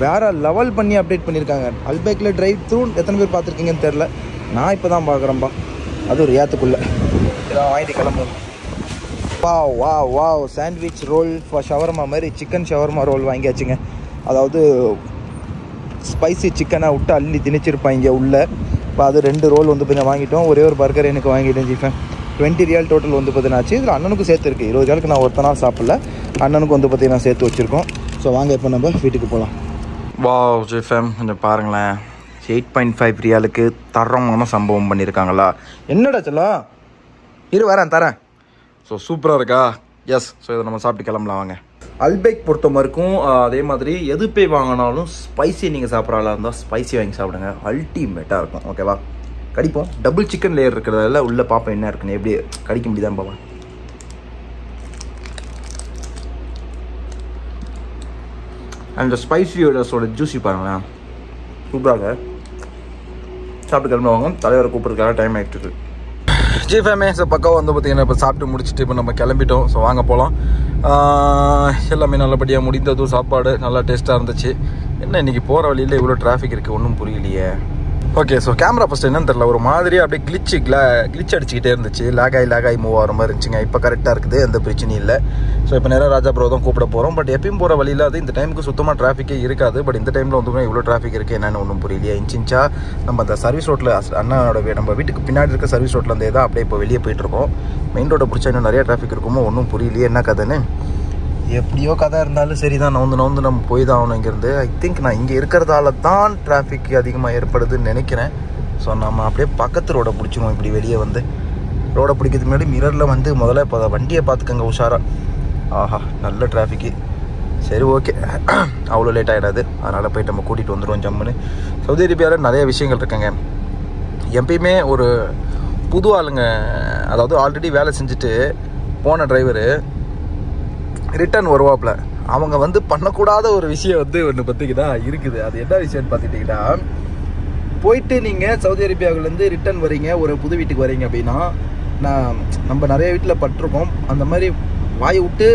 வேறு லெவல் பண்ணி அப்டேட் பண்ணியிருக்காங்க. அல்பைக்கில் டிரைவ் த்ரூ எத்தனை பேர் பார்த்துருக்கீங்கன்னு தெரில, நான் இப்போ தான் பார்க்குறேன்ப்பா. அது ஒரு ஏற்றுக்குள்ளே இதான் வாங்கிட்டு கிளம்பும். Wow sandwich roll for shawarma மாதிரி சிக்கன் ஷவர்மா ரோல் வாங்கியாச்சுங்க. அதாவது ஸ்பைசி சிக்கனை விட்டு அள்ளி திணிச்சிருப்பாங்க உள்ளே. இப்போ அது 2 ரோல் வந்து கொஞ்சம் வாங்கிட்டோம். ஒரே ஒரு பர்கர் எனக்கு வாங்கிட்டேன் ஜிஃபேன். 20 ரியால் டோட்டல் வந்து பார்த்தீங்கன்னாச்சு. இதில் அண்ணனுக்கும் சேர்த்து இருக்குது. 20 ரியாலுக்கு நான் ஒருத்த நாள் சாப்பிடல, அண்ணனுக்கு வந்து பார்த்தீங்கன்னா சேர்த்து வச்சுருக்கோம். ஸோ வாங்க இப்போ நம்ம வீட்டுக்கு போகலாம். வாவ் ஜிஃபேம் கொஞ்சம் பாருங்களேன், 8.5 ரியாலுக்கு தரமான சம்பவம் பண்ணியிருக்காங்களா. என்னடா சொல்லலாம், இரு வரேன் தரேன். ஸோ சூப்பராக இருக்கா? எஸ். ஸோ இதை நம்ம சாப்பிட்டு கிளம்பலாம் வாங்க. அல்பைக் பொறுத்த மாதிரிக்கும் அதே மாதிரி எது போய் வாங்கினாலும் ஸ்பைசி நீங்கள் சாப்பிட்றாளா இருந்தால் ஸ்பைசி வாங்கி சாப்பிடுங்க, அல்டிமேட்டாக இருக்கும். ஓகேவா? கடிப்போம். டபுள் சிக்கன் லேயர் இருக்கிறதால உள்ளே பார்ப்பேன் என்ன இருக்குன்னு, எப்படி கடிக்க முடியுதான்னு பார்ப்பேன். அந்த ஸ்பைசியோட ஜூஸி பாருங்களேன், சூப்பராக சாப்பிட்டு கிளம்புவாங்க. தலைவரை கூப்பிட்றதுக்காக டைம் ஆகிட்டு ஜி ஃபேமே. ஸோ பக்கம் வந்து பார்த்திங்கன்னா இப்போ சாப்பிட்டு முடிச்சுட்டு இப்போ நம்ம கிளம்பிட்டோம். ஸோ வாங்க போகலாம். எல்லாமே நல்லபடியாக முடிந்ததும் சாப்பாடு நல்லா டேஸ்ட்டாக இருந்துச்சு. என்ன இன்றைக்கி போகிற வழியில் இவ்வளோ டிராஃபிக் இருக்குது, ஒன்றும் புரியலையே. ஓகே, ஸோ கேமரா ஃபஸ்ட்டு என்னன்னு தெரியல, ஒரு மாதிரி அப்படியே கிளிச் அடிச்சுக்கிட்டே இருந்துச்சு. லேகாய் மூவ் ஆகிற மாதிரி இருந்துச்சுங்க. இப்போ கரெக்டாக இருக்குது, எந்த பிரச்சனையும் இல்லை. ஸோ இப்போ நேராக ராஜா ப்ரோ தான் கூப்பிட போகிறோம். பட் எப்பயும் போகிற வழியில் அது இந்த டைமுக்கு சுத்தமாக டிராஃபிக்கே இருக்காது. பட் இந்த டைமில் வந்து இவ்வளோ டிராஃபிக் இருக்குது என்னென்னு ஒன்றும் புரியலையே. இன்ச்சா நம்ம அந்த சர்வீஸ் ரோட்டில் அண்ணனோட நம்ம வீட்டுக்கு பின்னாடி இருக்க சர்வீஸ் ரோட்டில் அந்த இதாக அப்படியே இப்போ வெளியே போயிட்டுருக்கோம். மெயின் ரோட்டை பிடிச்சா இன்னும் நிறைய டிராஃபிக் இருக்குமோ ஒன்றும் புரியலையே என்ன கதைன்னு. எப்படியோ கதை இருந்தாலும் சரி தான், நவுந்து நம்ம போய் தான் ஆகணும் இங்கேருந்து. ஐ திங்க் நான் இங்கே இருக்கிறதால தான் டிராஃபிக் அதிகமாக ஏற்படுதுன்னு நினைக்கிறேன். ஸோ நம்ம அப்படியே பக்கத்து ரோடை பிடிச்சிருவோம். இப்படி வெளியே வந்து ரோடை பிடிக்கிறதுக்கு முன்னாடி மிரரில் வந்து முதல்ல இப்போ வண்டியை பார்த்துக்கங்க உஷாராக. ஆஹா, நல்ல டிராஃபிக்கு. சரி, ஓகே, அவ்வளோ லேட் ஆகிடாது. அதனால் போய்ட்டு நம்ம கூட்டிகிட்டு வந்துடுவோம் ஜம்முன்னு. சவுதி அரேபியாவில் நிறைய விஷயங்கள் இருக்குங்க. எப்பயுமே ஒரு புது ஆளுங்க, அதாவது ஆல்ரெடி வேலை செஞ்சுட்டு போன டிரைவரு ரிட்டர்ன் வருவாப்பில், அவங்க வந்து பண்ணக்கூடாத ஒரு விஷயம் வந்து ஒன்று பார்த்திங்கன்னா இருக்குது. அது என்ன விஷயம்னு பார்த்துக்கிட்டிங்கன்னா, போயிட்டு நீங்கள் சவுதி அரேபியாவிலேருந்து ரிட்டர்ன் வரீங்க, ஒரு புது வீட்டுக்கு வரீங்க அப்படின்னா, நம்ம நிறைய வீட்டில் பட்டிருக்கோம். அந்த மாதிரி வாயை விட்டு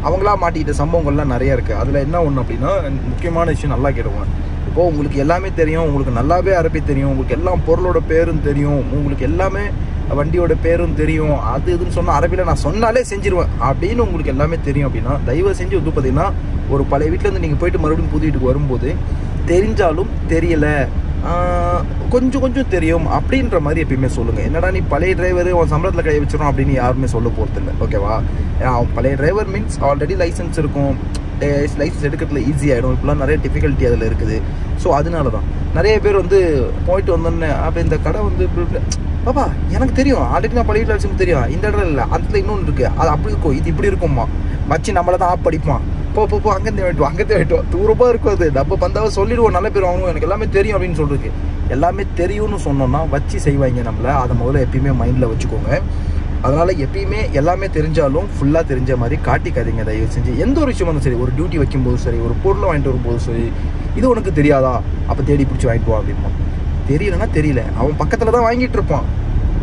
அவங்களா மாட்டிக்கிட்ட சம்பவங்கள்லாம் நிறையா இருக்குது. அதில் என்ன ஒன்று அப்படின்னா, முக்கியமான விஷயம் நல்லா கேடுவோம். இப்போது உங்களுக்கு எல்லாமே தெரியும், உங்களுக்கு நல்லாவே அரபி தெரியும், உங்களுக்கு எல்லா பொருளோட பேரும் தெரியும், உங்களுக்கு எல்லாமே வண்டியோட பேரும் தெரியும், அது இதுன்னு சொன்னால் அரபியில் நான் சொன்னாலே செஞ்சிருவேன் அப்படின்னு உங்களுக்கு எல்லாமே தெரியும் அப்படின்னா, தயவு செஞ்சு வந்து பார்த்திங்கன்னா ஒரு பழைய வீட்டிலேருந்து நீங்கள் போயிட்டு மறுபடியும் புது வீட்டுக்கு வரும்போது தெரிஞ்சாலும் தெரியலை, கொஞ்சம் தெரியும் அப்படின்ற மாதிரி எப்பயுமே சொல்லுங்கள். என்னடா நீ பழைய டிரைவர் அவன் சம்பளத்தில் கை வச்சிடும் அப்படின்னு யாருமே சொல்ல போகிறதில்ல, ஓகேவா? அவன் பழைய டிரைவர் மீன்ஸ் ஆல்ரெடி லைசன்ஸ் இருக்கும், லைசன்ஸ் எடுக்கிறதுல ஈஸியாகிடும். இப்போலாம் நிறைய டிஃபிகல்ட்டி அதில் இருக்குது. ஸோ அதனால தான் நிறைய பேர் வந்து போயிட்டு வந்தோன்னே அப்போ இந்த கடை வந்து பாப்பா எனக்கு தெரியும், ஆல்ரெடி நான் பழைய வீட்டில் வச்சுன்னு தெரியும், இந்த இடம் இல்லை அந்த இன்னொன்று இருக்குது, அது அப்படி இருக்கும், இது இப்படி இருக்கும்மா, வச்சு நம்மளை தான் ஆப் படிப்பான், போ அங்கேருந்து வேட்டுவோம் தூரமாக இருக்கும். அது நம்ம பந்தாவை சொல்லிடுவோம், நல்ல பேர் வாங்குவோம், எனக்கு எல்லாமே தெரியும் அப்படின்னு சொல்லிருக்கு. எல்லாமே தெரியும்னு சொன்னோன்னா வச்சு செய்வாங்க நம்மளை. அதை முதல்ல எப்பயுமே மைண்டில் வச்சுக்கோங்க. அதனால் எப்பயுமே எல்லாமே தெரிஞ்சாலும் ஃபுல்லாக தெரிஞ்ச மாதிரி காட்டிக்காதீங்க தயவு செஞ்சு. எந்த ஒரு விஷயம் வந்து சரி, ஒரு டியூட்டி வைக்கும்போது சரி, ஒரு பொருளை வாங்கிட்டு வரும்போது சரி, இது உனக்கு தெரியாதா, அப்போ தேடி பிடிச்சி வாங்கிட்டு வா அப்படிமா. தெரியலன்னா தெரியல, அவன் பக்கத்தில் தான் வாங்கிட்டு இருப்பான்.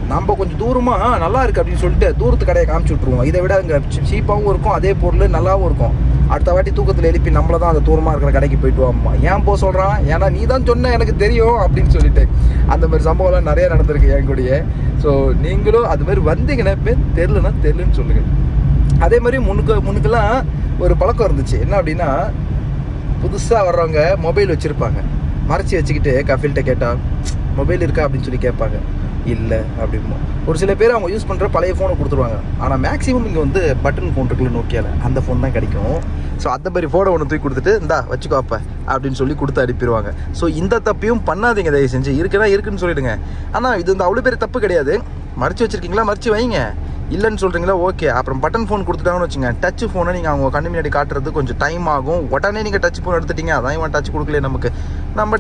நம்ம கொஞ்சம் தூரமாக நல்லா இருக்குது அப்படின்னு சொல்லிட்டு தூரத்து கடையை காமிச்சு விட்ருவோம். இதை விட அங்கே சீப்பாகவும் இருக்கும், அதே பொருள் நல்லாவும் இருக்கும். அடுத்த வாட்டி தூக்கத்தில் எழுப்பி நம்மள தான் அந்த தூரமாக இருக்கிற கடைக்கு போயிட்டு வாம்மா. ஏன் போக சொல்கிறான், ஏன்னா நீ தான் சொன்ன எனக்கு தெரியும் அப்படின்னு சொல்லிட்டு. அந்த மாதிரி சம்பவம்லாம் நிறையா நடந்திருக்கு என் கூடயே. ஸோ நீங்களும் அது மாதிரி வந்தீங்கன்னா தெரிலன்னு சொல்லுங்கள். அதே மாதிரி முன்னுக்கெல்லாம் ஒரு பழக்கம் இருந்துச்சு. என்ன அப்படின்னா, புதுசாக வர்றவங்க மொபைல் வச்சுருப்பாங்க, மறைச்சி வச்சுக்கிட்டு கஃபில்கிட்ட கேட்டால் மொபைல் இருக்கா அப்படின்னு சொல்லி கேட்பாங்க. இல்லை அப்படிமா. ஒரு சில பேர் அவங்க யூஸ் பண்ணுற பழைய ஃபோனை கொடுத்துருவாங்க. ஆனால் மேக்ஸிமம் இங்கே வந்து பட்டன் ஃபோன் இருக்குல்ல, நோக்கியாவில், அந்த ஃபோன் தான் கிடைக்கும். ஸோ அந்த மாதிரி ஃபோனை ஒன்று தூக்கி கொடுத்துட்டு இந்தா வச்சுக்கோ அப்போ அப்படின்னு சொல்லி கொடுத்து அனுப்பிடுவாங்க. ஸோ இந்த தப்பையும் பண்ணாதீங்க தயவு செஞ்சு. இருக்குன்னு சொல்லிவிடுங்க. ஆனால் இது வந்து அவ்வளோ பேர் தப்பு கிடையாது. மறைச்சி வச்சுருக்கீங்களா, மறைச்சி வைங்க. இல்லைன்னு சொல்கிறீங்களா, ஓகே. அப்புறம் பட்டன் ஃபோன் கொடுத்துட்டாங்கன்னு வச்சுங்க, டச் ஃபோனை நீங்கள் அவங்க கண்ணு முன்னாடி காட்டுறது கொஞ்சம் டைம் ஆகும். உடனே நீங்கள் டச் ஃபோன் எடுத்துட்டீங்க, அதான் இவன் டச் கொடுக்கல நமக்கு, நம்ம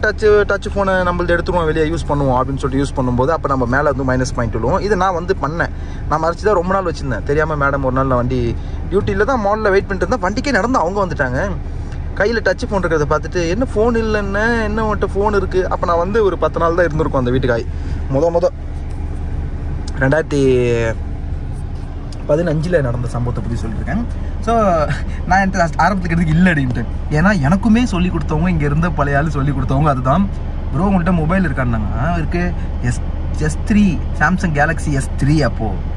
டச் ஃபோனை நம்மள்ட்ட எடுத்துருவோம், வெளியே யூஸ் பண்ணுவோம் அப்படின்னு சொல்லிட்டு யூஸ் பண்ணும்போது அப்போ நம்ம மேலே வந்து மைனஸ் பாயிண்ட் விடுவோம். இது நான் வந்து பண்ணேன். நான் மறைச்சி தான் ரொம்ப நாள் வச்சுருந்தேன். தெரியாமல் மேடம் ஒரு நாள் நான் வண்டி டியூட்டியில் தான் மாலில் வெயிட் பண்ணிட்டு இருந்தேன். வண்டிக்கே நடந்து அவங்க வந்துட்டாங்க. கையில் டச் ஃபோன் இருக்கிறத பார்த்துட்டு என்ன ஃபோன் இல்லைன்னு, என்ன உன்ட்ட ஃபோன் இருக்குது. அப்போ நான் வந்து ஒரு 10 நாள் தான் இருந்திருக்கும் அந்த வீட்டுக்காய். முத 2015 நடந்த சம்பவத்தை பற்றி சொல்லியிருக்கேன். ஸோ நான் என்கிட்ட ஆரம்பத்துக்கு எடுத்துக்கு இல்லை அப்படின்ட்டு. ஏன்னா எனக்குமே சொல்லி கொடுத்தவங்க, இங்கே இருந்த பழைய ஆள் சொல்லி கொடுத்தவங்க அதுதான். ப்ரோ உங்கள்கிட்ட மொபைல் இருக்கான்னாங்க. இருக்குது, S3 சாம்சங் கேலக்ஸி S3. அப்போது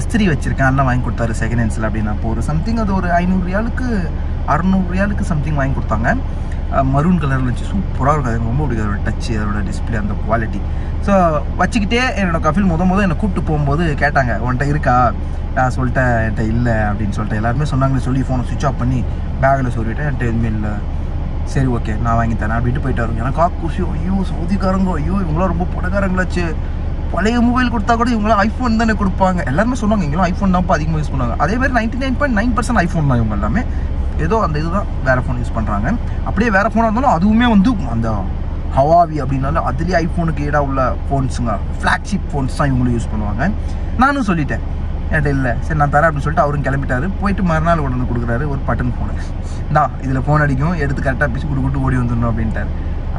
S3 வச்சுருக்கேன், அண்ணன் வாங்கி கொடுத்தாரு செகண்ட் ஹேண்ட்ஸில் அப்படின்னு. அப்போ ஒரு சம்திங் அது ஒரு 500 ரியாலுக்கு 600 ரியாலுக்கு சம்திங் வாங்கி கொடுத்தாங்க. மரூன் கலரில் இருந்துச்சு, சூப்பராக இருக்கும். அது ரொம்ப பிடிக்கும், அதோட டச்சு, அதோட டிஸ்பிளே, அந்த குவாலிட்டி. ஸோ வச்சுக்கிட்டே என்னோட கஃபில் என்னை கூப்பிட்டு போகும்போது கேட்டாங்க, உன்ட்ட இருக்கா? நான் சொல்லிட்டேன் என்கிட்ட இல்லை அப்படின்னு சொல்லிட்டு. எல்லாருமே சொன்னாங்களே சொல்லி ஃபோனை சுவிட்ச் ஆஃப் பண்ணி பேக்கில் சொல்லிவிட்டேன், என்கிட்ட எதுவுமே இல்லை. சரி ஓகே நான் வாங்கி தரேன் அப்படின்ட்டு போயிட்டு வரும். எனக்கு குஷி, ஐயோ சவுதிக்காரங்க, ஐயோ இவங்களாம் ரொம்ப பணக்காரங்களாச்சு, பழைய மொபைல் கொடுத்தா கூட இவங்களாம் ஐஃபோன் தானே கொடுப்பாங்க. எல்லாருமே சொன்னாங்க இவங்களாம் ஐஃபோன் தான் அதிகமாக யூஸ் பண்ணுவாங்க. அதேமாதிரி 99.9% ஐஃபோன் தான் இவங்க எல்லாமே. ஏதோ அந்த இதுதான் வேறு ஃபோன் யூஸ் பண்ணுறாங்க. அப்படியே வேறு ஃபோனாக இருந்தாலும் அதுவுமே வந்து அந்த ஹவாவி அப்படின்னாலும் அதுலேயே ஐஃபோனுக்கு ஈடாக உள்ள ஃபோன்ஸுங்க, ஃப்ளாக்ஷிப் ஃபோன்ஸ் தான் இவங்களும் யூஸ் பண்ணுவாங்க. நானும் சொல்லிட்டேன் என்கிட்ட இல்லை, சரி நான் தரேன் அப்படின்னு சொல்லிட்டு அவரும் கிளம்பிட்டாரு. போயிட்டு மறுநாள் உடனே கொடுக்குறாரு ஒரு பட்டன் ஃபோனு. இதில் ஃபோன் அடிக்கும், எடுத்து கரெக்டாக பிச்சு கொடுத்து ஓடி வந்துடணும் அப்படின்ட்டார்.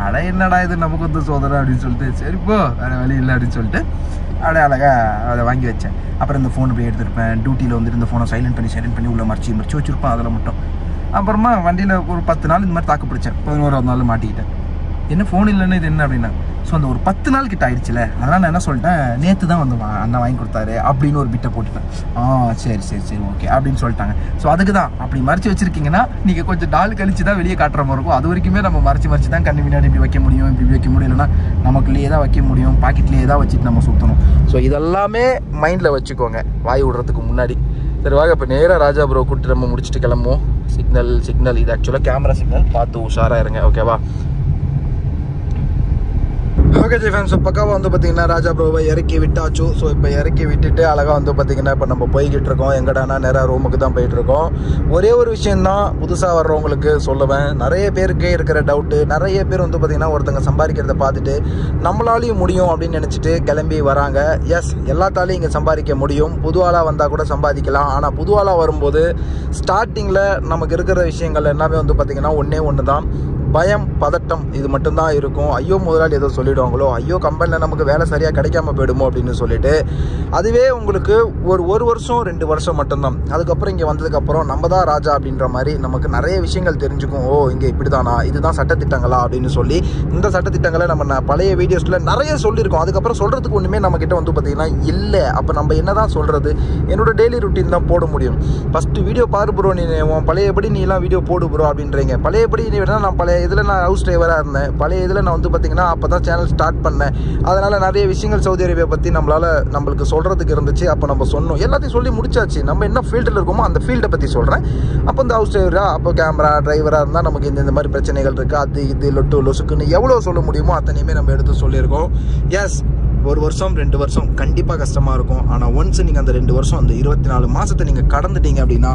அட என்னடா இது நமக்கு வந்து சோதனை அப்படின்னு சொல்லிட்டு சரிப்போ வேறு வழி இல்லை அப்படின்னு சொல்லிட்டு அப்படியே அழகாக அதை வாங்கி வச்சேன். அப்புறம் இந்த ஃபோன் இப்படி எடுத்துருப்பேன். டியூட்டியில் வந்துட்டு இந்த ஃபோனை சைலண்ட் பண்ணி உள்ளே மறைச்சி வச்சுருப்பேன் அதில் மட்டும். அப்புறமா வண்டியில் ஒரு 10 நாள் இந்த மாதிரி தாக்கு பிடிச்சேன். 11ஆவது நாள் மாட்டிக்கிட்டேன். என்ன ஃபோன் இல்லைன்னு இது என்ன அப்படின்னா, ஸோ அந்த ஒரு 10 நாள் கிட்ட ஆயிடுச்சுல, அதனால் நான் என்ன சொல்லிட்டேன், நேற்று தான் வந்து அண்ணன் வாங்கி கொடுத்தாரு அப்படின்னு ஒரு பிட்டை போட்டுட்டேன். சரி ஓகே அப்படின்னு சொல்லிட்டாங்க. ஸோ அதுக்கு தான் அப்படி மறைச்சி வச்சுருக்கீங்கன்னா நீங்கள் கொஞ்சம் நாள் கழிச்சு தான் வெளியே காட்டுற மாதிரி இருக்கும். அது வரைக்குமே நம்ம மறைச்சி தான் கண்ணு முன்னாடி இப்படி வைக்க முடியும், இப்படி வைக்க முடியும், இல்லைன்னா நமக்குள்ளேயே தான் வைக்க முடியும், பாக்கெட்லேயே தான் வச்சுட்டு நம்ம சுற்றணும். ஸோ இதெல்லாமே மைண்டில் வச்சுக்கோங்க வாய் விடுறதுக்கு முன்னாடி. சரி வாங்க இப்போ நேராக ராஜா ப்ரோ கூப்பிட்டு நம்ம முடிச்சுட்டு கிளம்புவோம். சிக்னல் இது ஆக்சுவலாக கேமரா சிக்னல், பார்த்து உஷாராக இருங்க ஓகேவா. ஓகே ஜி ஃபேன், ஸோ பக்காவாக வந்து பார்த்தீங்கன்னா ராஜா ப்ரோவை இறக்கி விட்டாச்சு. ஸோ இப்போ இறக்கி விட்டுட்டு அழகாக வந்து பார்த்தீங்கன்னா இப்போ நம்ம போய்கிட்டு இருக்கோம். எங்கடானா நேராக ரூமுக்கு தான் போயிட்டுருக்கோம். ஒரே ஒரு விஷயந்தான் புதுசாக வர்றவங்களுக்கு சொல்லுவேன். நிறைய பேருக்கு இருக்கிற டவுட்டு, நிறைய பேர் வந்து பார்த்தீங்கன்னா ஒருத்தங்க சம்பாதிக்கிறத பார்த்துட்டு நம்மளாலையும் முடியும் அப்படின்னு நினச்சிட்டு கிளம்பி வராங்க. எஸ், எல்லாத்தாலையும் இங்கே சம்பாதிக்க முடியும். புது ஆளாக வந்தால் கூட சம்பாதிக்கலாம். ஆனால் புது ஆளாக வரும்போது ஸ்டார்டிங்கில் நமக்கு இருக்கிற விஷயங்கள் எல்லாமே வந்து பார்த்திங்கன்னா ஒன்று தான், பயம், பதட்டம், இது மட்டும்தான் இருக்கும். ஐயோ முதலாளி ஏதோ சொல்லிவிடுவாங்களோ, ஐயோ கம்பெனியில் நமக்கு வேலை சரியாக கிடைக்காம போயிடுமோ அப்படின்னு சொல்லிட்டு. அதுவே உங்களுக்கு ஒரு வருஷம் 2 வருஷம் மட்டும்தான். அதுக்கப்புறம் இங்கே வந்ததுக்கப்புறம் நம்ம தான் ராஜா அப்படின்ற மாதிரி நமக்கு நிறைய விஷயங்கள் தெரிஞ்சுக்கும். ஓ இங்கே இப்படி தானா, இதுதான் சட்டத்திட்டங்களா அப்படின்னு சொல்லி இந்த சட்டத்திட்டங்களை நம்ம பழைய வீடியோஸில் நிறைய சொல்லியிருக்கோம். அதுக்கப்புறம் சொல்கிறதுக்கு ஒன்றுமே நம்மக்கிட்ட வந்து பார்த்திங்கன்னா இல்லை. அப்போ நம்ம என்ன தான் சொல்கிறது, என்னோட டெய்லி ருட்டீன் தான் போட முடியும். ஃபஸ்ட்டு வீடியோ பாரு ப்ரோ, நீ பழையபடி நீலாம் வீடியோ போடு ப்ரோ அப்படின்றீங்க. பழையபடி நீ வேணால் நான் பழைய இதில் நான் ஹவுஸ் டிரைவராக இருந்தேன். பழைய இதில் நான் வந்து பார்த்திங்கன்னா அப்போ தான் சேனல் ஸ்டார்ட் பண்ணேன். அதனால் நிறைய விஷயங்கள் சவுதி அரேபியா பற்றி நம்மளுக்கு சொல்கிறதுக்கு இருந்துச்சு. அப்போ நம்ம சொன்னோம், எல்லாத்தையும் சொல்லி முடிச்சாச்சு. நம்ம என்ன ஃபீல்டில் இருக்கோமோ அந்த ஃபீல்டை பற்றி சொல்கிறேன். அப்போ இந்த ஹவுஸ் டிரைவராக, அப்போ கேமரா டிரைவராக இருந்தால் நமக்கு இந்த மாதிரி பிரச்சனைகள் இருக்குது, அது இது லொட்டு லொசுக்குன்னு எவ்வளோ சொல்ல முடியுமோ அத்தனையுமே நம்ம எடுத்து சொல்லியிருக்கோம். எஸ், 1 வருஷம் 2 வருஷம் கண்டிப்பாக கஷ்டமாக இருக்கும். ஆனால் ஒன்ஸ் நீங்கள் அந்த 2 வருஷம் அந்த 24 மாதத்தை நீங்கள் கடந்துட்டீங்க அப்படின்னா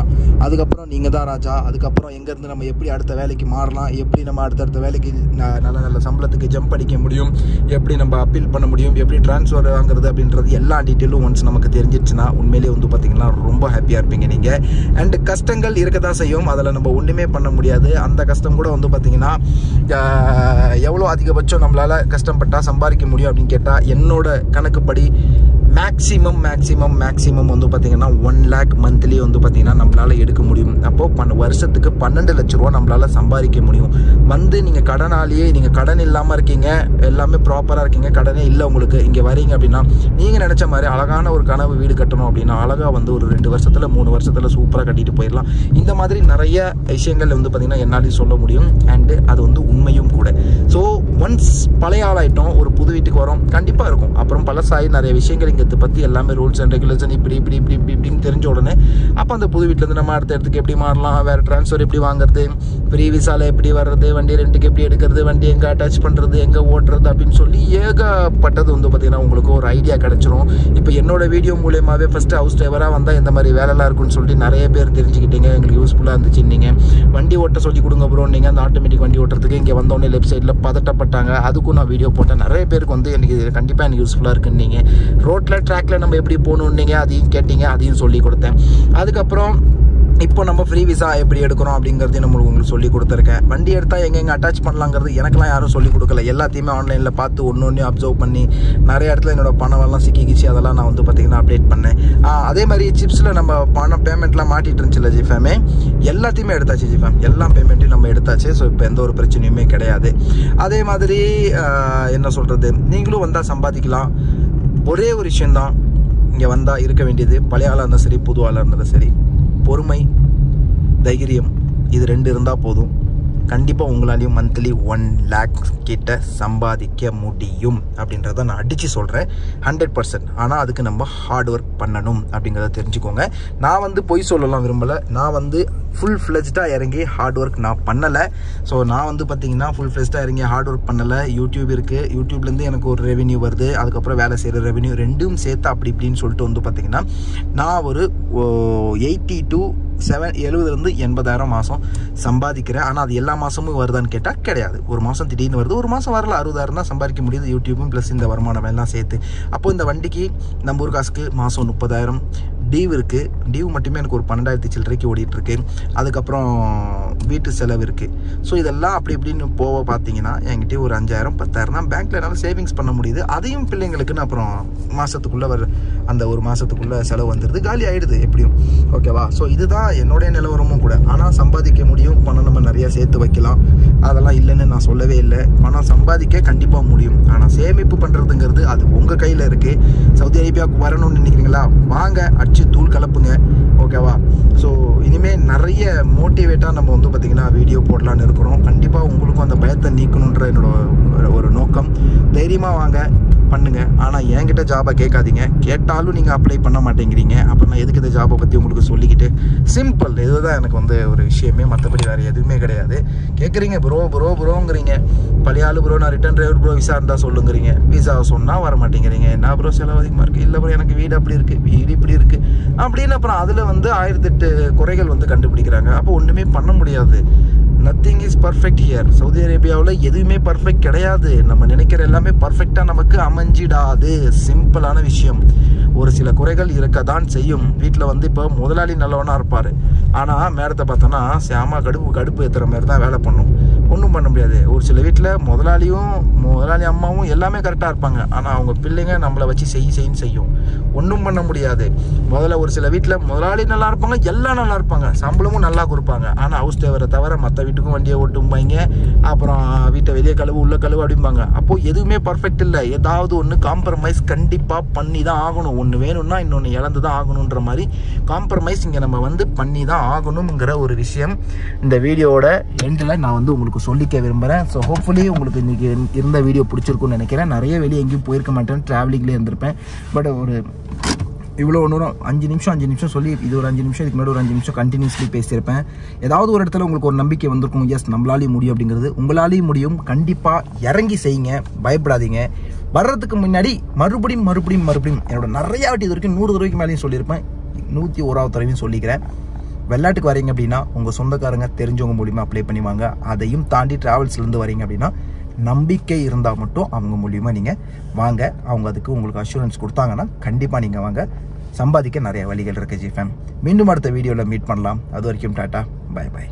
அதுக்கப்புறம் நீங்கள் தான் ராஜா. அதுக்கப்புறம் எங்கேருந்து நம்ம எப்படி அடுத்த வேலைக்கு மாறலாம், எப்படி நம்ம அடுத்தடுத்த வேலைக்கு நல்ல சம்பளத்துக்கு ஜம்ப் அடிக்க முடியும், எப்படி நம்ம அப்பீல் பண்ண முடியும், எப்படி ட்ரான்ஸ்ஃபர் வாங்குறது அப்படின்றது எல்லா டீட்டெயிலும் ஒன்ஸ் நமக்கு தெரிஞ்சிடுச்சுன்னா உண்மையிலேயே வந்து பார்த்திங்கன்னா ரொம்ப ஹாப்பியாக இருப்பீங்க நீங்கள். அண்டு கஷ்டங்கள் இருக்க தான் செய்யும், அதில் நம்ம ஒன்றுமே பண்ண முடியாது. அந்த கஷ்டம் கூட வந்து பார்த்திங்கன்னா எவ்வளோ அதிகபட்சம் நம்மளால் கஷ்டப்பட்டால் சம்பாதிக்க முடியும் அப்படின்னு கேட்டால் என்னோட கணக்குப்படி மேக்ஸிமம் வந்து பார்த்தீங்கன்னா 1 lakh மந்த்லி வந்து பார்த்தீங்கன்னா நம்மளால் எடுக்க முடியும். அப்போது வருஷத்துக்கு 12 லட்ச ரூபா நம்மளால் சம்பாதிக்க முடியும். வந்து நீங்கள் கடனாலேயே, நீங்கள் கடன் இல்லாமல் இருக்கீங்க, எல்லாமே ப்ராப்பராக இருக்கீங்க, கடனே இல்லை உங்களுக்கு, இங்கே வரீங்க அப்படின்னா நீங்கள் நினச்ச மாதிரி அழகான ஒரு கனவு வீடு கட்டணும் அப்படின்னா அழகாக வந்து ஒரு 2 வருஷத்தில் 3 வருஷத்தில் சூப்பராக கட்டிட்டு போயிடலாம். இந்த மாதிரி நிறைய விஷயங்கள் வந்து பார்த்திங்கன்னா என்னாலையும் சொல்ல முடியும். அண்டு அது வந்து உண்மையும் கூட. ஸோ ஒன்ஸ் பழைய ஆளாயிட்டோம், ஒரு புது வீட்டுக்கு வரோம், கண்டிப்பாக இருக்கும். அப்புறம் பழசாகி நிறைய விஷயங்கள் இங்கே பற்றி எல்லாமே ரூல்ஸ் அண்ட் ரெகுலேஷன் இப்படின்னு தெரிஞ்ச உடனே அப்போ அந்த புது வீட்டிலேருந்து நம்ம அடுத்த இடத்துக்கு எப்படி மாறலாம், வேறு ட்ரான்ஸ்ஃபர் எப்படி வாங்குறது, ஃப்ரீ விசாவில் எப்படி வர்றது, வண்டி ரெண்ட்டுக்கு எப்படி எடுக்கிறது, வண்டி எங்கே அட்டாச் பண்ணுறது, எங்கே ஓட்டுறது அப்படின்னு சொல்லி ஏகப்பட்டது வந்து பார்த்திங்கன்னா உங்களுக்கு ஒரு ஐடியா கிடச்சிரும். இப்போ என்னோட வீடியோ மூலியமாகவே ஃபஸ்ட்டு ஹவுஸ் டிரைவராக வந்தால் இந்த மாதிரி வேலைலாம் இருக்குன்னு சொல்லிட்டு நிறைய பேர் தெரிஞ்சுக்கிட்டீங்க. எங்களுக்கு யூஸ்ஃபுல்லாக இருந்துச்சு. நீங்கள் வண்டி ஓட்ட சொல்லி கொடுங்க ப்ரோ, நீங்கள் அந்த ஆட்டோமேட்டிக் வண்டி ஓட்டுறதுக்கு இங்கே வந்தோடனே லெஃப்ட் சைடில் பதட்டப்பட்டாங்க. அதுக்கும் நான் வீடியோ போட்டேன். நிறைய பேருக்கு வந்து எனக்கு கண்டிப்பாக எனக்கு யூஸ்ஃபுல்லாக இருக்குன்னு நீங்கள் ரோட்டில் ட்ராக்கில் நம்ம எப்படி போகணுன்னு நீங்கள் அதையும் கேட்டீங்க, அதையும் சொல்லி கொடுத்தேன். அதுக்கப்புறம் இப்போ நம்ம ஃப்ரீ விசா எப்படி எடுக்கிறோம் அப்படிங்கிறதையும் உங்களுக்கு சொல்லி கொடுத்துருக்கேன். வண்டி எடுத்தால் எங்கெங்கே அட்டாச் பண்ணலாங்கிறது எனக்கெல்லாம் யாரும் சொல்லிக் கொடுக்கல. எல்லாத்தையுமே ஆன்லைனில் பார்த்து ஒன்று அப்சர்வ் பண்ணி நிறைய இடத்துல என்னோட பணமெல்லாம் சிக்கிக்கிச்சு. அதெல்லாம் நான் வந்து பார்த்திங்கன்னா அப்டேட் பண்ணேன். அதே மாதிரி சிப்ஸில் நம்ம பணம் பேமெண்ட்லாம் மாட்டிகிட்டு இருந்துச்சுல்ல ஜிஃபேமே, எல்லாத்தையுமே எடுத்தாச்சு ஜிஃபேம், எல்லா பேமெண்ட்டையும் நம்ம எடுத்தாச்சு. ஸோ இப்போ எந்த ஒரு பிரச்சனையுமே கிடையாது. அதே மாதிரி என்ன சொல்கிறது, நீங்களும் வந்தால் சம்பாதிக்கலாம். ஒரே ஒரு விஷயந்தான், இங்கே வந்தால் இருக்க வேண்டியது, பழைய ஆளாக இருந்தாலும் சரி புது ஆளாக இருந்தாலும் சரி, பொறுமை, தைரியம், இது 2 இருந்தால் போதும். கண்டிப்பாக உங்களாலையும் மந்த்லி 1 lakh கிட்ட சம்பாதிக்க முடியும் அப்படின்றத நான் அடித்து சொல்கிறேன் 100%. ஆனால் அதுக்கு நம்ம ஹார்ட் ஒர்க் பண்ணணும் அப்படிங்கிறத தெரிஞ்சுக்கோங்க. நான் வந்து பொய் சொல்லலாம் விரும்பலை. நான் வந்து ஃபுல் ஃப்ளெஜ்டாக இறங்கி ஹார்ட் ஒர்க் நான் பண்ணலை. ஸோ நான் வந்து பார்த்திங்கன்னா ஃபுல் ஃப்ளெஜ்டாக இறங்கி ஹார்ட் ஒர்க் பண்ணலை. யூடியூப் இருக்குது, யூடியூப்லேருந்து எனக்கு ஒரு ரெவென்யூ வருது, அதுக்கப்புறம் வேலை செய்கிற ரெவென்யூ, ரெண்டும் சேர்த்து அப்படி இப்படின்னு சொல்லிட்டு வந்து பார்த்திங்கன்னா நான் ஒரு 80 to 70 80,000 மாதம் சம்பாதிக்கிறேன். ஆனால் அது எல்லா மாதமும் வருதான்னு கேட்டால் கிடையாது. ஒரு மாதம் திடீர்னு வருது, ஒரு மாதம் வரல. 60,000 தான் சம்பாதிக்க முடியுது யூடியூபும் ப்ளஸ் இந்த வருமானம் எல்லாம் சேர்த்து. அப்போது இந்த வண்டிக்கு நம்ம ஊர் காசுக்கு மாதம் 30,000, டியூ இருக்குது. டியூ மட்டுமே எனக்கு ஒரு 12,000 சில்லறைக்கு ஓடிட்டுருக்கு. அதுக்கப்புறம் வீட்டு செலவு இருக்குது. ஸோ இதெல்லாம் அப்படி இப்படின்னு போக பார்த்தீங்கன்னா என்கிட்ட ஒரு 5,000 10,000 தான் பேங்க்கில் என்னால் சேவிங்ஸ் பண்ண முடியுது. அதையும் பிள்ளைங்களுக்குன்னு அப்புறம் மாதத்துக்குள்ளே அந்த ஒரு மாதத்துக்குள்ளே செலவு வந்துடுது, காலி ஆகிடுது எப்படியும். ஓகேவா? ஸோ இதுதான் என்னுடைய நிலவரமும் கூட. ஆனால் சம்பாதிக்க முடியும், பணம் நம்ம நிறையா சேர்த்து வைக்கலாம், அதெல்லாம் இல்லைன்னு நான் சொல்லவே இல்லை. பணம் சம்பாதிக்க கண்டிப்பாக முடியும். ஆனால் சேமிப்பு பண்ணுறதுங்கிறது அது உங்கள் கையில் இருக்குது. சவுதி அரேபியாவுக்கு வரணும்னு நினைக்கிறீங்களா? வாங்க, அடிச்சு தூள் கலப்புங்க. ஓகேவா? ஸோ இனிமேல் நிறைய மோட்டிவேட்டாக நம்ம வந்து பார்த்திங்கன்னா வீடியோ போடலான்னு இருக்கிறோம். கண்டிப்பாக உங்களுக்கும் அந்த பயத்தை நீக்கணுன்ற என்னோட ஒரு நோக்கம். தைரியமாக வாங்க, பண்ணுங்கள். ஆனால் என்கிட்ட ஜாபை கேட்காதீங்க. கேட்டாலும் நீங்கள் அப்ளை பண்ண மாட்டேங்கிறீங்க. அப்புறம் நான் எதுக்கு இந்த ஜாபை பற்றி உங்களுக்கு சொல்லிக்கிட்டு? சிம்பிள், இதுதான் எனக்கு வந்து ஒரு விஷயமே. மற்றபடி வேறு எதுவுமே கிடையாது. கேட்குறீங்க ப்ரோங்கிறீங்க. பழைய ஆளு ப்ரோ, நான் ரிட்டன் டிரைவர் ப்ரோ, விசா இருந்தால் சொல்லுங்கிறீங்க. விசாவை சொன்னால் வர மாட்டேங்கிறீங்க. என்ன ப்ரோ செலவு அதிகமாக இருக்குது? இல்லை ப்ரோ எனக்கு வீடு அப்படி இருக்குது, வீடு இப்படி இருக்குது அப்படின்னு. அப்புறம் அதில் வந்து 1008 குறைகள் வந்து கண்டுபிடிக்கிறாங்க. அப்போ ஒன்றுமே பண்ண முடியாது. Nothing is perfect here. Saudi அரேபியாவில் எதுவுமே பர்ஃபெக்ட் கிடையாது. நம்ம நினைக்கிற எல்லாமே பர்ஃபெக்டாக நமக்கு அமைஞ்சிடாது. சிம்பிளான விஷயம். ஒரு சில குறைகள் இருக்க தான் செய்யும். வீட்டில் வந்து இப்போ முதலாளி நல்லவனாக இருப்பார், ஆனால் மேடத்தை பார்த்தோன்னா சேமா கடுப்பு ஏற்றுற மாதிரி தான் வேலை பண்ணும். ஒன்றும் பண்ண முடியாது. ஒரு சில வீட்டில் முதலாளி அம்மாவும் எல்லாமே கரெக்டாக இருப்பாங்க, ஆனால் அவங்க பிள்ளைங்க நம்மளை வச்சு செய்யும். ஒன்றும் பண்ண முடியாது. ஒரு சில வீட்டில் முதலாளி நல்லா இருப்பாங்க, எல்லாம் நல்லா இருப்பாங்க, சம்பளமும் நல்லா கொடுப்பாங்க, ஆனால் ஹவுஸ் டிரைவரை தவிர மற்ற வீட்டுக்கும் வண்டியை ஓட்டும்பாங்க. அப்புறம் வீட்டை வெளியே கழுவு உள்ள கழுவு அப்படிம்பாங்க. அப்போது எதுவுமே பர்ஃபெக்ட் இல்லை. ஏதாவது ஒன்று காம்ப்ரமைஸ் கண்டிப்பாக பண்ணி தான் ஆகணும். ஒன்று வேணும்னா இன்னொன்று இழந்து தான் ஆகணுன்ற மாதிரி காம்ப்ரமைஸ் இங்கே நம்ம வந்து பண்ணி தான் ஆகணுங்கிற ஒரு விஷயம் இந்த வீடியோவோட எண்டில் நான் வந்து உங்களுக்கு சொல்லிக்க விரும்புகிறேன். ஸோ ஹோப்ஃபுல்லி உங்களுக்கு இன்றைக்கி இருந்த வீடியோ பிடிச்சிருக்குன்னு நினைக்கிறேன். நிறைய வெளியே எங்கேயும் போயிருக்க மாட்டேன், ட்ராவலிங்லேயே இருந்திருப்பேன். பட் ஒரு இவ்வளோ ஒன்று 5 நிமிஷம் சொல்லி இது ஒரு 5 நிமிஷம், இதுக்கு முன்னாடி ஒரு 5 நிமிஷம் கண்டினியூஸ்லி பேசியிருப்பேன். ஏதாவது ஒரு இடத்துல உங்களுக்கு ஒரு நம்பிக்கை வந்திருக்கும், எஸ் நம்மளாலேயும் முடியும் அப்படிங்கிறது. உங்களாலேயும் முடியும். கண்டிப்பாக இறங்கி செய்யுங்க, பயப்படாதீங்க. வர்றதுக்கு முன்னாடி மறுபடியும் என்னோட நிறையா வாட்டி இது வரைக்கும் 100 தடவைக்கு மேலேயும் சொல்லியிருப்பேன், 101வது தடவையும் சொல்லிக்கிறேன். வெள்ளாட்டுக்கு வரீங்க அப்படின்னா உங்கள் சொந்தக்காரங்க தெரிஞ்சவங்க மூலியமாக அப்ளை பண்ணிவாங்க. அதையும் தாண்டி ட்ராவல்ஸ்லேருந்து வரீங்க அப்படின்னா நம்பிக்கை இருந்தால் மட்டும் அவங்க மூலியமாக நீங்கள் வாங்க. அவங்க அதுக்கு உங்களுக்கு அஷூரன்ஸ் கொடுத்தாங்கன்னா கண்டிப்பாக நீங்கள் வாங்க. சம்பாதிக்க நிறைய வழிகள் இருக்குது ஜிஃபேம். மீண்டும் அடுத்த வீடியோவில் மீட் பண்ணலாம். அது வரைக்கும் டாட்டா, பை.